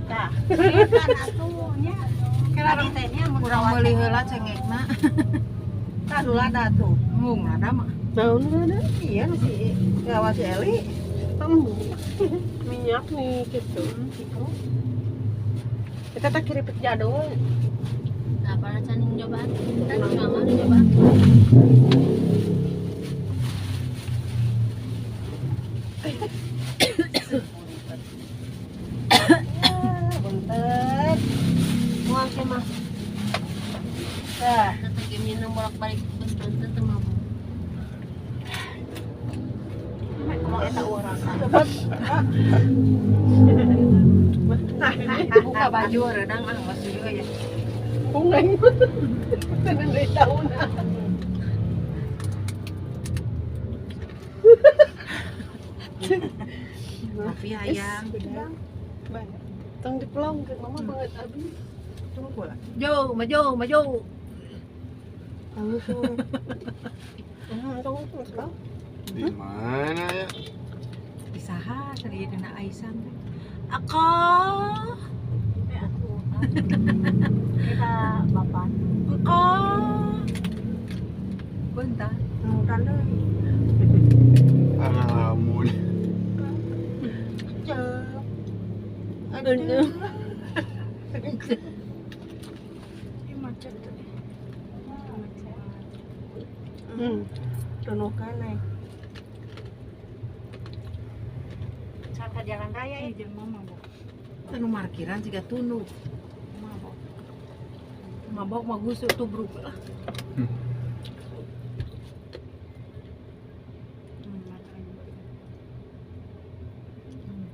Tah. Kan atuhnya. Kira teh nya mun Kurang meuli heula cengekna. tah dulada tuh. Mung ada mah. Naon ada? Iya si gawat si Eli. Tembu. Minyak nih gitu. Kita tak kiri pet jadul. Nah, para can nyoba. Kita mama nyoba. Bentar. Muang ke mah. Dah. Tetap game nang bolak-balik bus nonton teh mah. Kalau eta urang. Buka baju redang ah masih juga ya. Bunga itu. Tenan dari tahun. Tapi ayam. Banyak. Tong dipelong ke mama banget abis. Tunggu pula. Maju. Kamu tuh. Tunggu tuh. Di mana ya? Di saha tadi dina Aisyah teh. Aku Kita bapak. bentar. Nutan deui. Alamun. Aduh. Cek tuh. Dono kanai. Saka jalan raya ya. Iya, mama bu. Anu markiran juga tunu. Mabok. Mabok mah gusuk tuh berubah.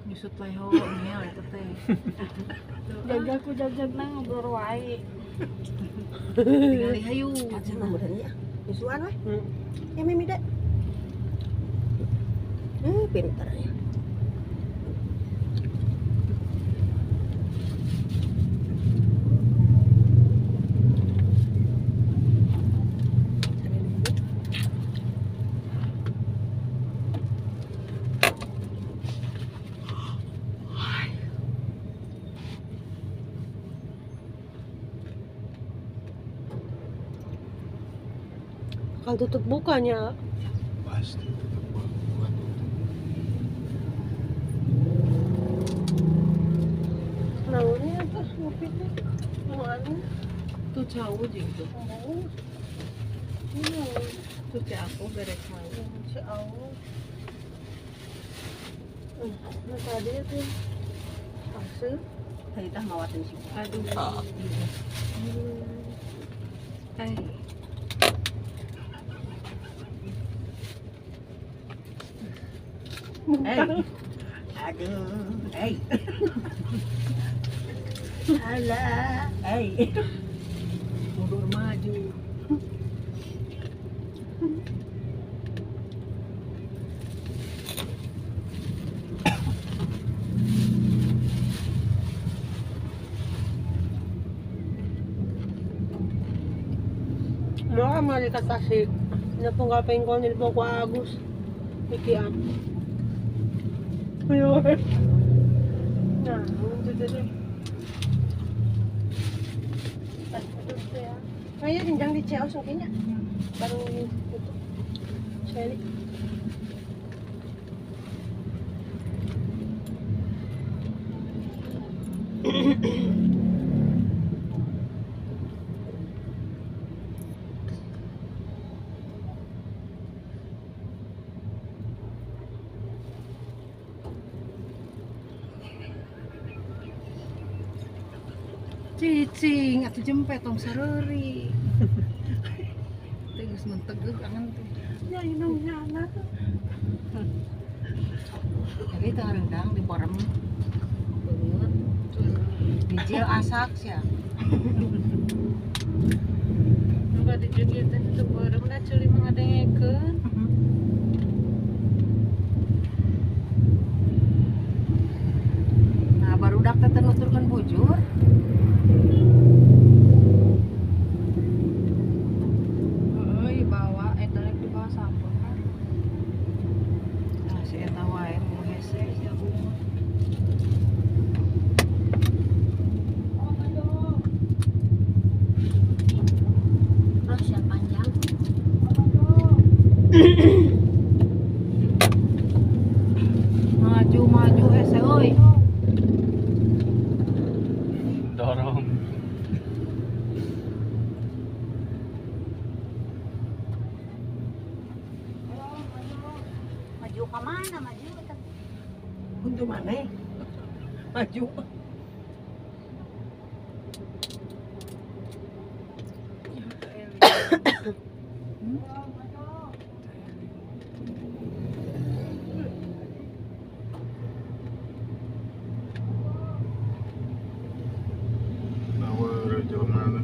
Nyusut leho ngel eta teh. Jajaku jajak nang ngobrol wae. Tinggali hayu. Aja nomornya ya. Isuan weh. Ya mimi dek. Pintar ya. Kalau tutup bukanya Pasti tetap bukan tutup. naonnya apa ngopi teh anu Tuh jauh gitu. oh Tuh cek aku berek jauh. si Allah nah tadi itu pasir Tadi tah ngawatin sih. Aduh. Hey. Alah, hey. Mundur maju. Maka mali ka Tasik. Napong kapeng ko nilpo ko Agus. Ikian. Ayo. Nah, itu deh. Kaya rinjang di Ciaos kayaknya. Baru itu. Shelly. Cicing, atuh jempet tong sareri. Tegas mentegeg angan teh. Ya ini anak. Jadi teu rendang di porem. Beut. Dijil asak sia. Nuga dijugit teh teu beureum da ceuli mengadengekeun. Nah, barudak teh nuturkeun bujur. Heuy bawa eta rek dibawa sampun kan. Nah, si eta wae mau hese si Abu. Ah, siap panjang. Maju hese euy. Dorong. Maju ka mana maju eta? Untuk mana? Maju. Nawa jalan mana?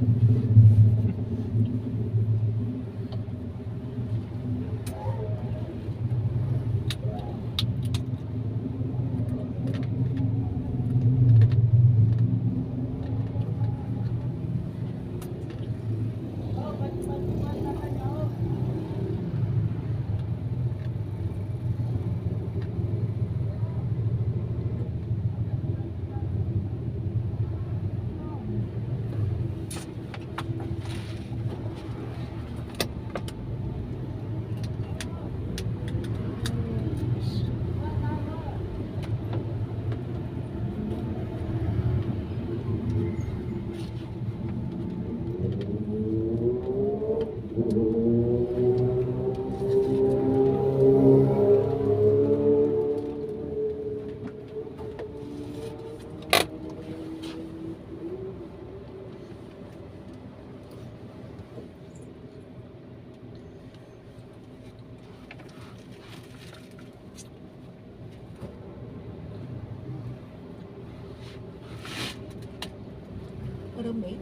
mi.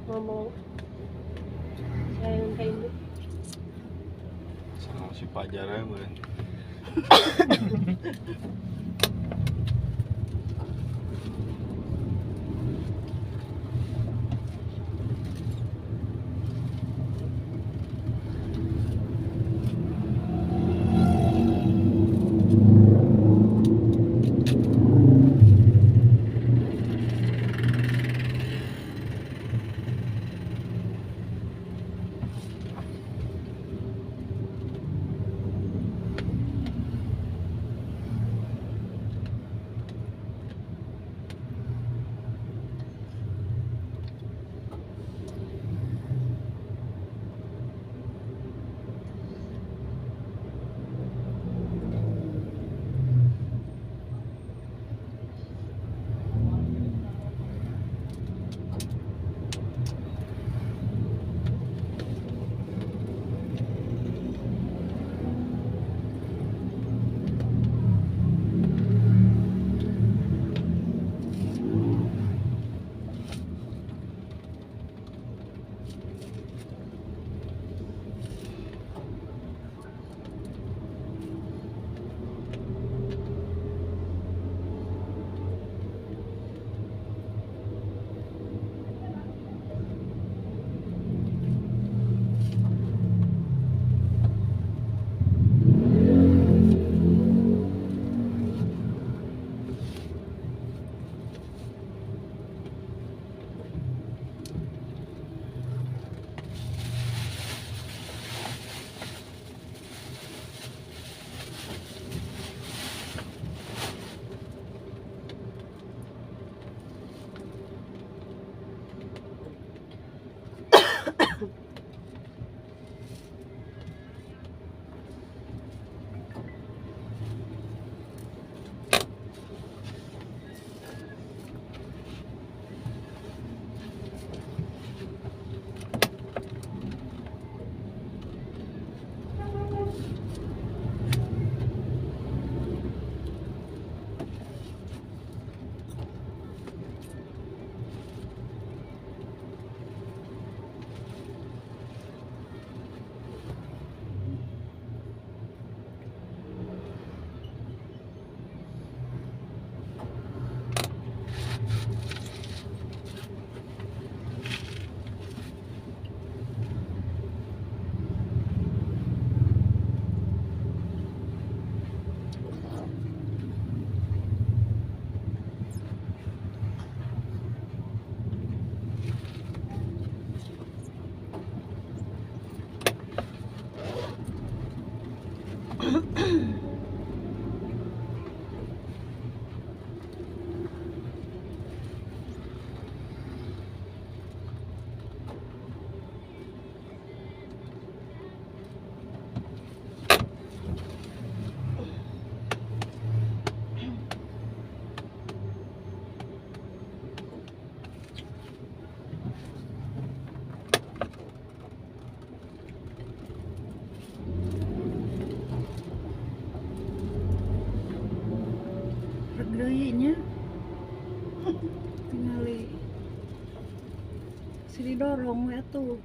Ngomong sayang kayak ini. Sama si Pajar ya men. Pergerinya tinggal didorong ya tuh.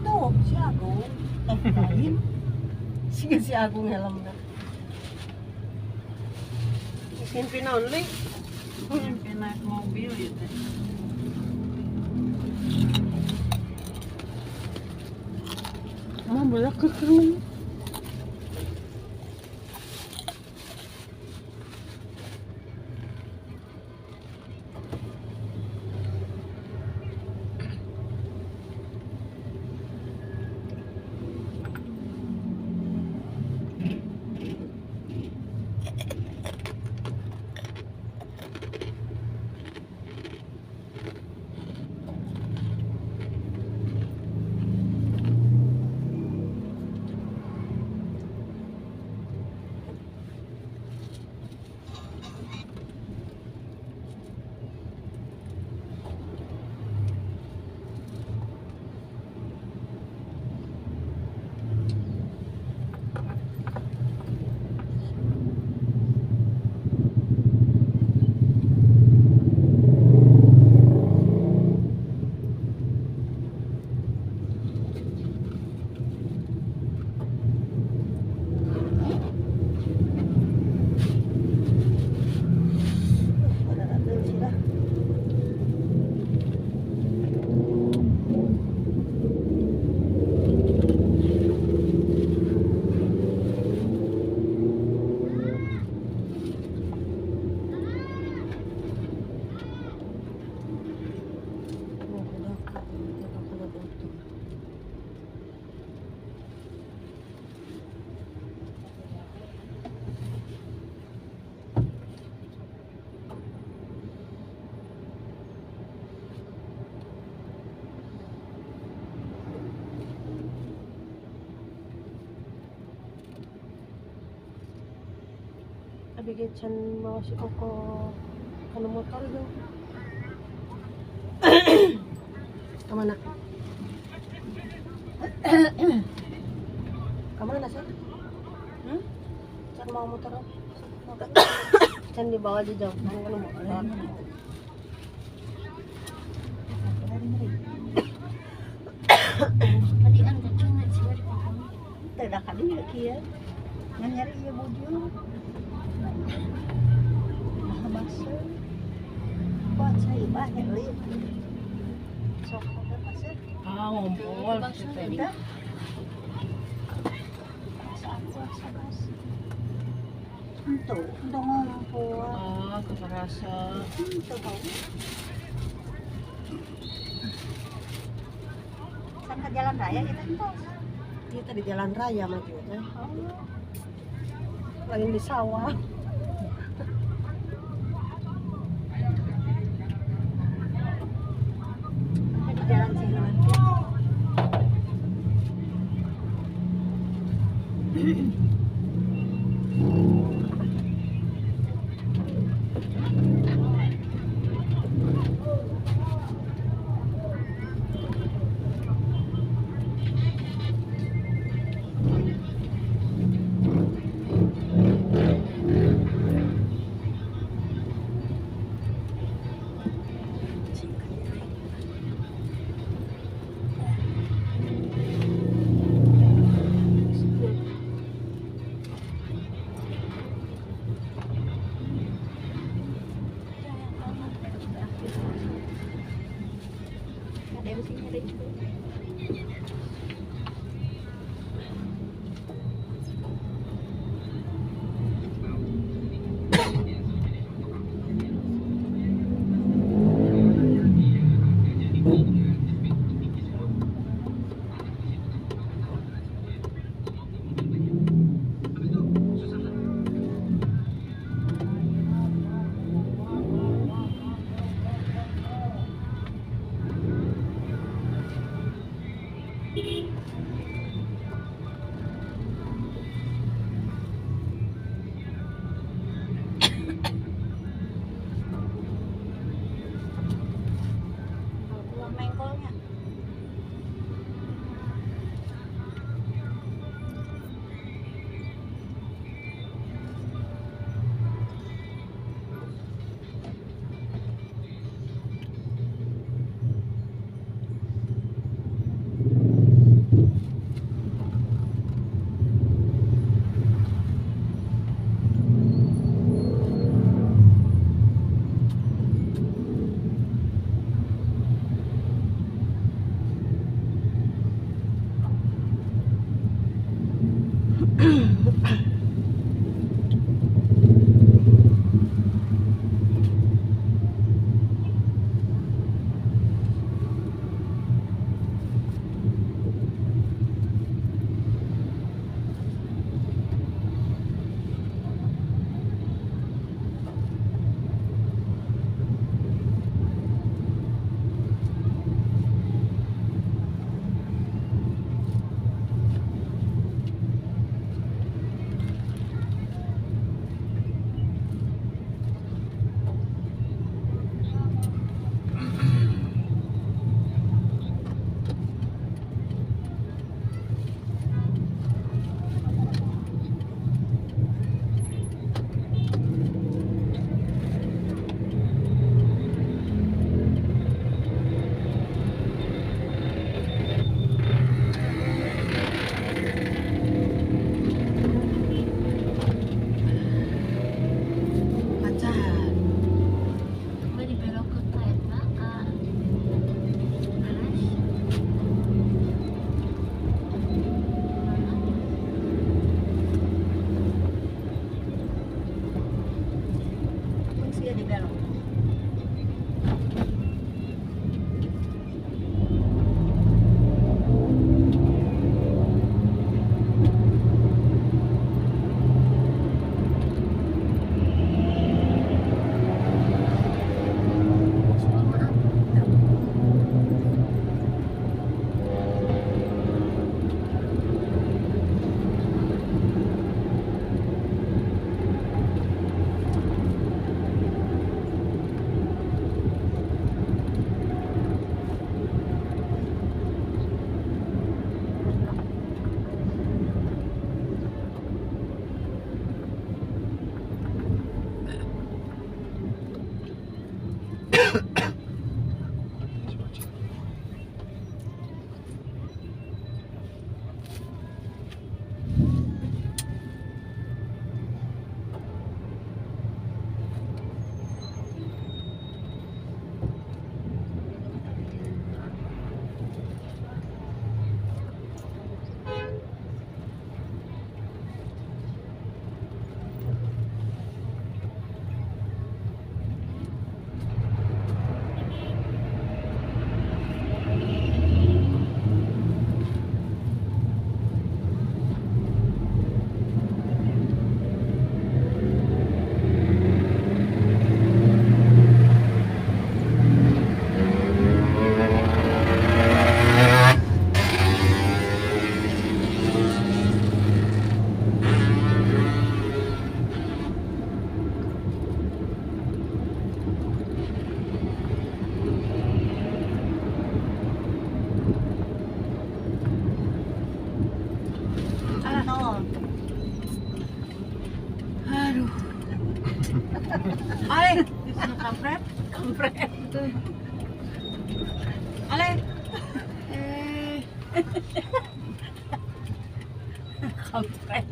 Tuh, si Agung. Lain. Si Agung helmnya. Simpi only. Sampai naik mobil ya teh. Boleh ke kerung. bigit can bawa si Koko kana motor itu. Kemana? Kemana sih? Can mau motor? Can dibawa aja jauh. Kana motor. Tadi kan kecil sih di pohon. Tidak kali ya kia. Nyari ya bujur. Nah basa. Buat saya banyak lihat. Sok ada basa. Ngumpul. Tidak. Basa. Untuk ngumpul. Keserasa. Untuk bau. Sampai jalan raya kita entos. Kita di jalan raya maju teh. Lain di sawah. Di jalan Cileunci. Ada yang sini ada juga. Pulang mengkolnya. Kampret. Kampret. Ale. Kampret.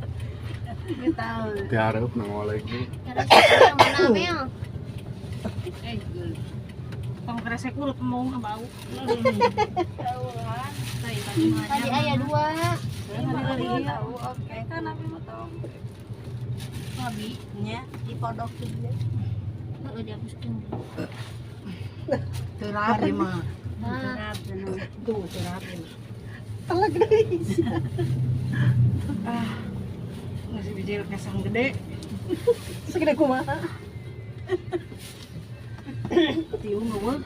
Nggak tahu. Diharap nang lagi. Cara saya mana Mel? Tong kresek urut mau bau. Tadi ayah 2. Tahu oke kan tapi mau tahu. Babi nya dipodok juga. Heeh, dihapuskeun. Terapi mah. Nah, Tuh terapi. Telag guys. Masih bijil kesang gede. Segede kumaha. Tiung eueuh.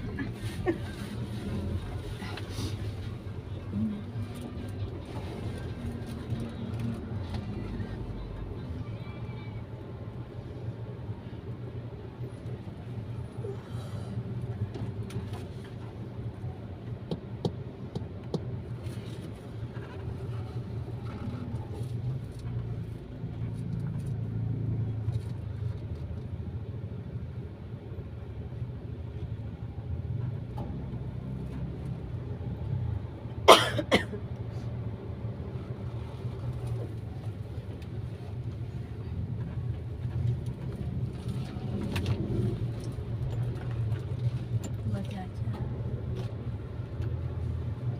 Baca aja.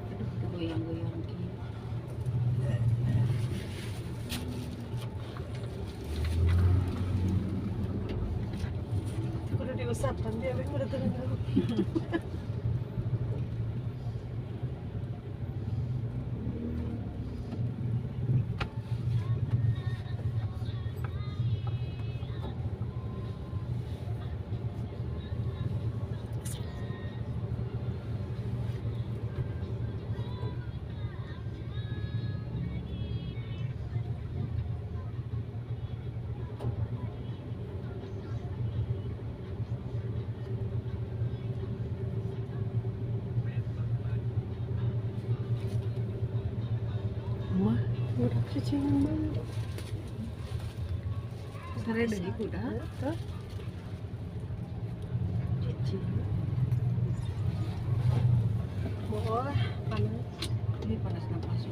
Aduh, goyang-goyang gitu. Udah diusapkan dia, udah tenang. Mah, udah kecingan banget. Sare deui kuda. Tuh. Boleh, panas. Ini panas napas.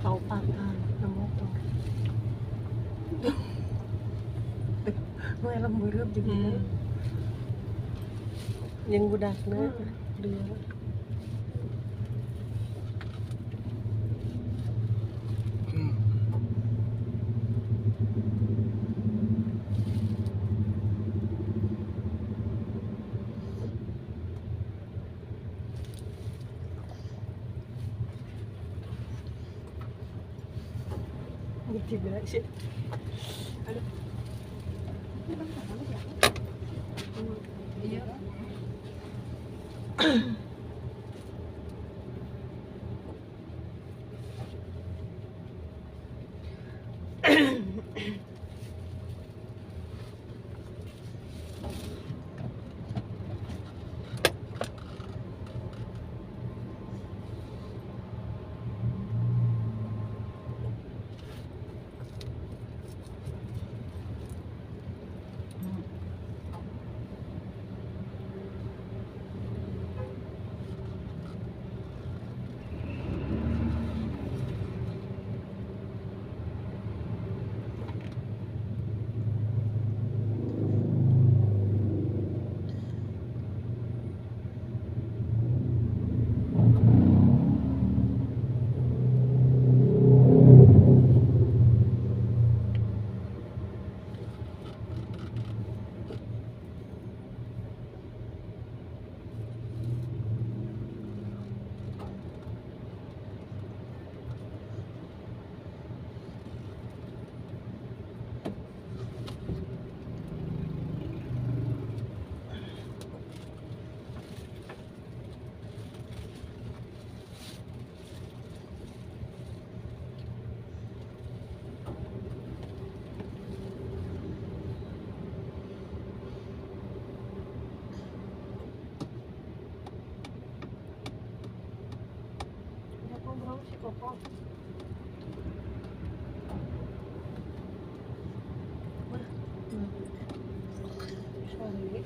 Atau patah ke motor. Mau lembur juga. Yang budakna dua. Gitu sih. Iya. kok. Sorry.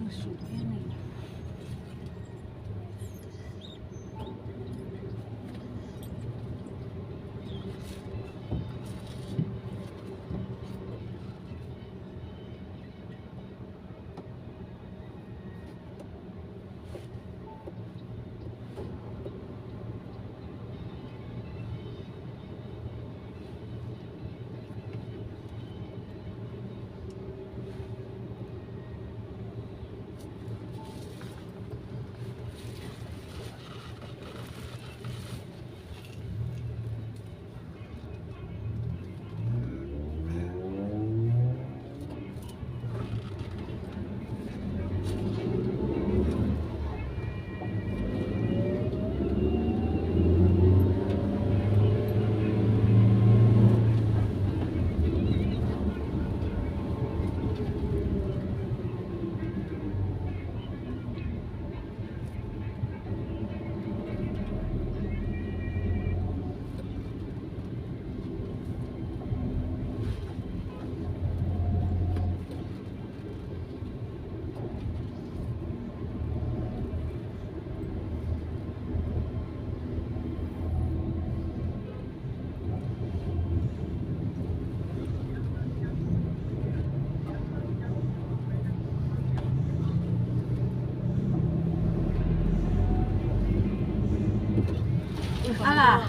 Masuk ini. Alah.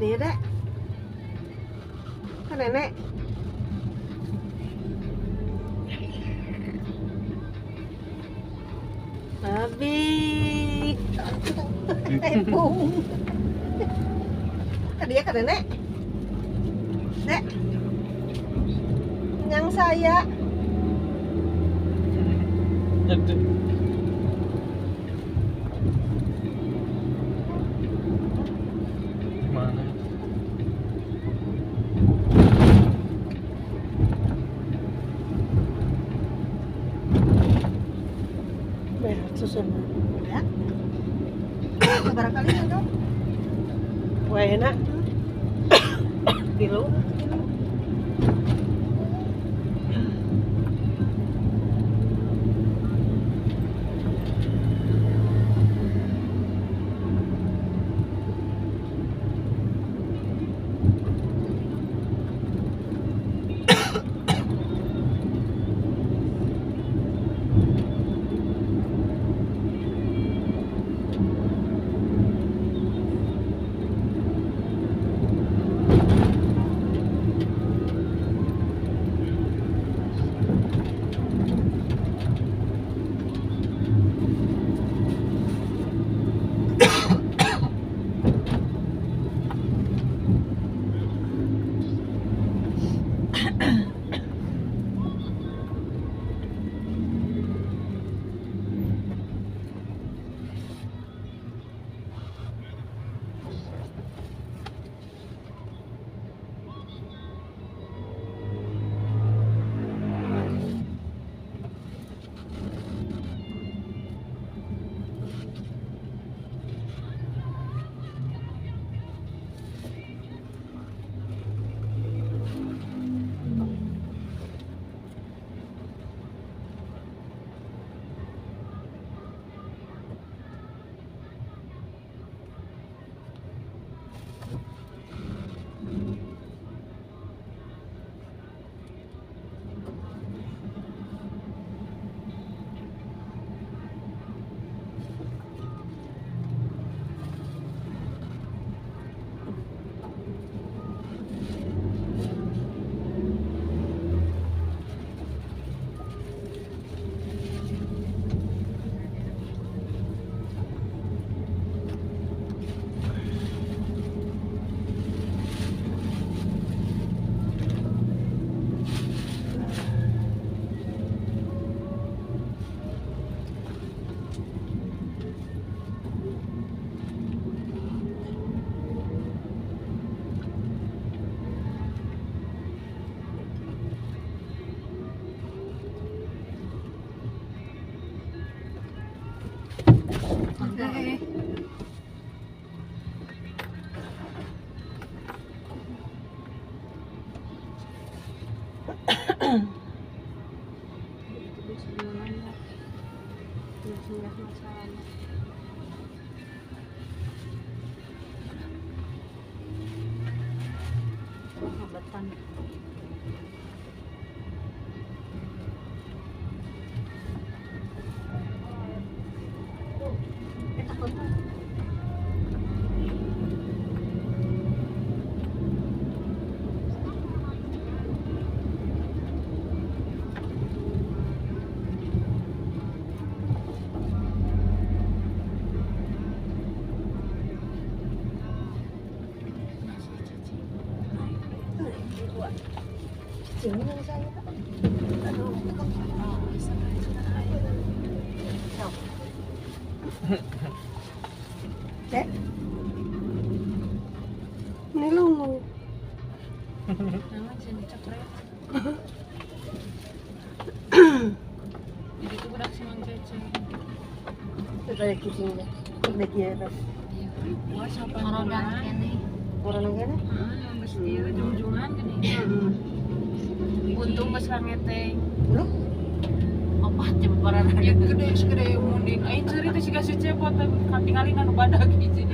Dia dek. Kan nenek. Abi. Tepung. Kan dia kan nenek. Dek. Yang saya. Mana? Susun. Ya. Barangkali kan dong. Wah enak. Tilu. Dek. Ini lu. Jangan sini cekret. Jadi itu budak si Mang Cece. Kayak kucingnya. Udah kira. Wah, siapa Orang dan ini Orang yang gini? yang mesti ujung-ujungan gini. Untung mas rangeteng. Lu? apa jembaran Ya gede segede munding. Aing cerita sih kasih cepot katingalin anu badak gitu.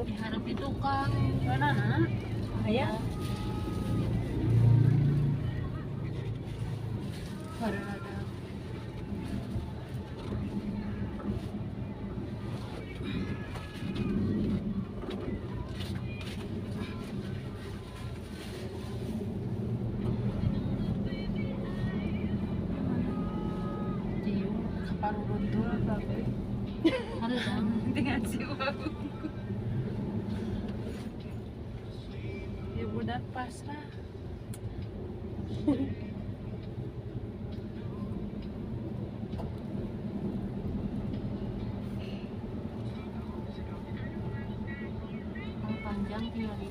Diharap itu kan. Mana nak? Ayah. Baru ada. Tiung kaparu betul tapi. Ada dong. Dengan si Wabu. Ya budak pasrah. Kalau panjang tinggal di.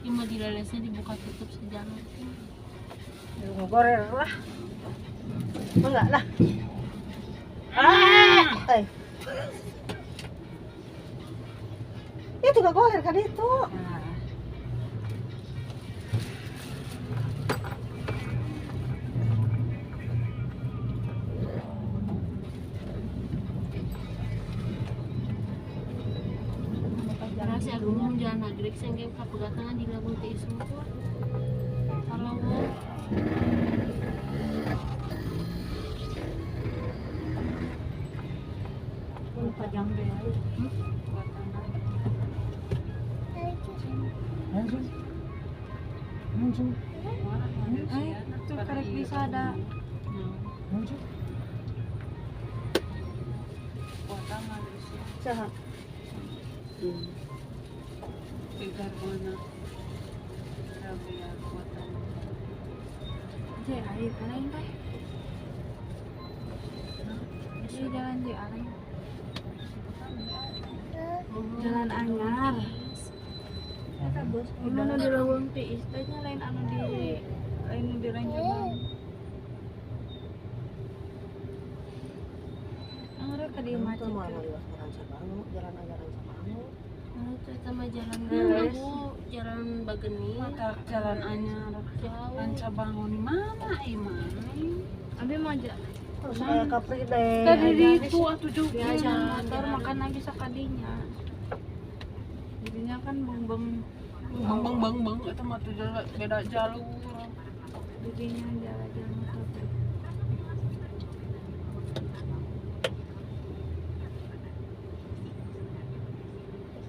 Cuma di lelesnya dibuka tutup sejalan. Ngogorer lah. Enggak lah. Itu gak goler kan itu. Karena si Agung jalan nagrek sehingga kapegatangan di lagun teh semua. Kalau Pajang deh. Itu karek bisa ada. Kota Malaysia. Saha? Tiga mana? Rabia kota. Je air kalian teh. Di jalan je air. Jalan anyar. Eta bos Anu di lawang tiis teh lain anu di Ranjabang. Angre ka dieu macet. Itu mah liwat orang Sabangu, jalan ajaran Sabangu. itu sama jalan Leles. aku jalan Bageni Mata jalan anyar. jauh. Rancabangun di mana imai? Abi mah aja. Terus saya ke Fride. Tadi di itu atuh juga Jalan. motor makan lagi sakadinya. Jadinya kan bang itu mah tuh beda jalur. Jadinya jalan-jalan motor.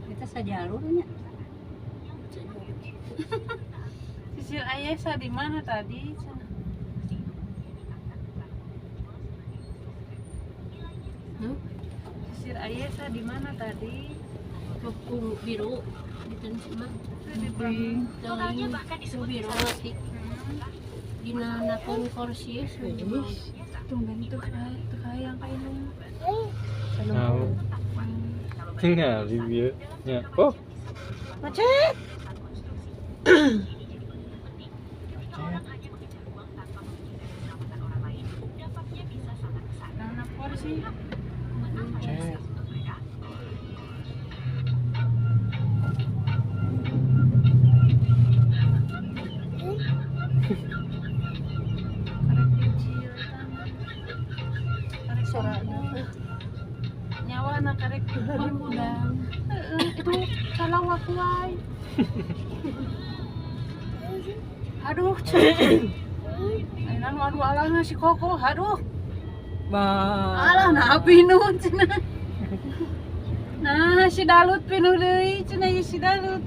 Kita sajalurnya. Sisir Ayesa di mana tadi? Sisir Ayesa di mana tadi? Kepung biru di Tanjima Di Teling itu biru di nakon korsis Tumben tuh kayak yang kayak ini. Tahu. Tinggal di dia. Ya. Oh. Macet. Karena porsi Cek. karek kecil karek Suaranya. nyawa anak karek udang. Itu salah wakuai. Aduh, aduh alahnya si Koko, aduh. Alah, nah pinuh cenah. Nah, si Dalut pinuh deui cenah ieu si Dalut.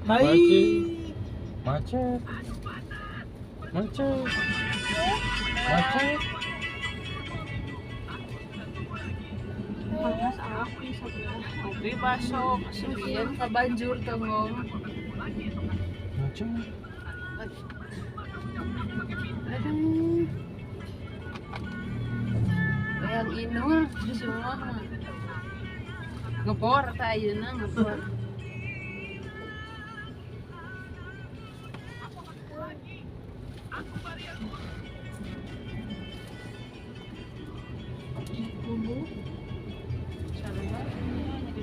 Macet. Macet. Panas api sebelah. Oke, basok, seueun ka banjur tenggong. Macet. Aduh. Yang inul di semua mah. Ngepor ta ayeuna ngepor. Bumbu. Salah jadi bumbu.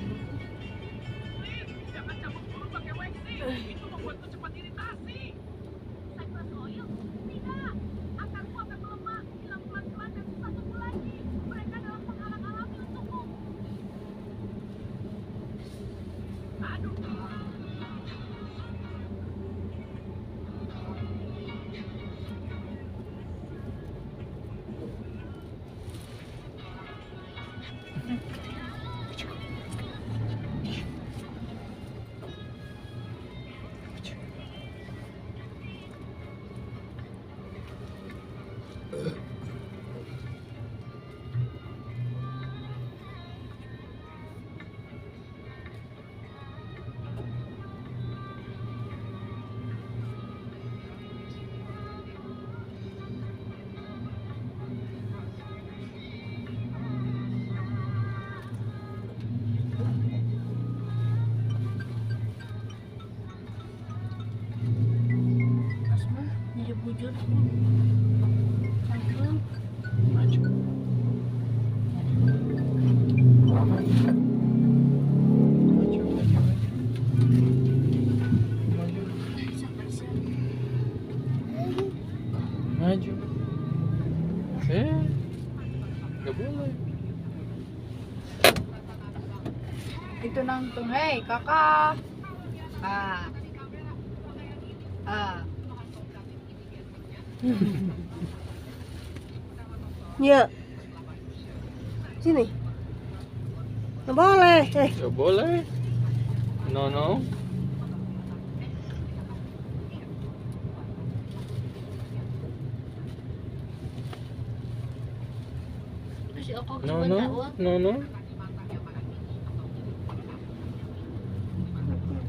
bujur cangkrem. Maju. Maju, maju, maju. Maju. Maju. Gak boleh. Itu nangtung, hei kakak. Ya. Sini. Nggak boleh. Gak boleh. No, no. Terus si Oko No, sebentar, no. wah. No, no.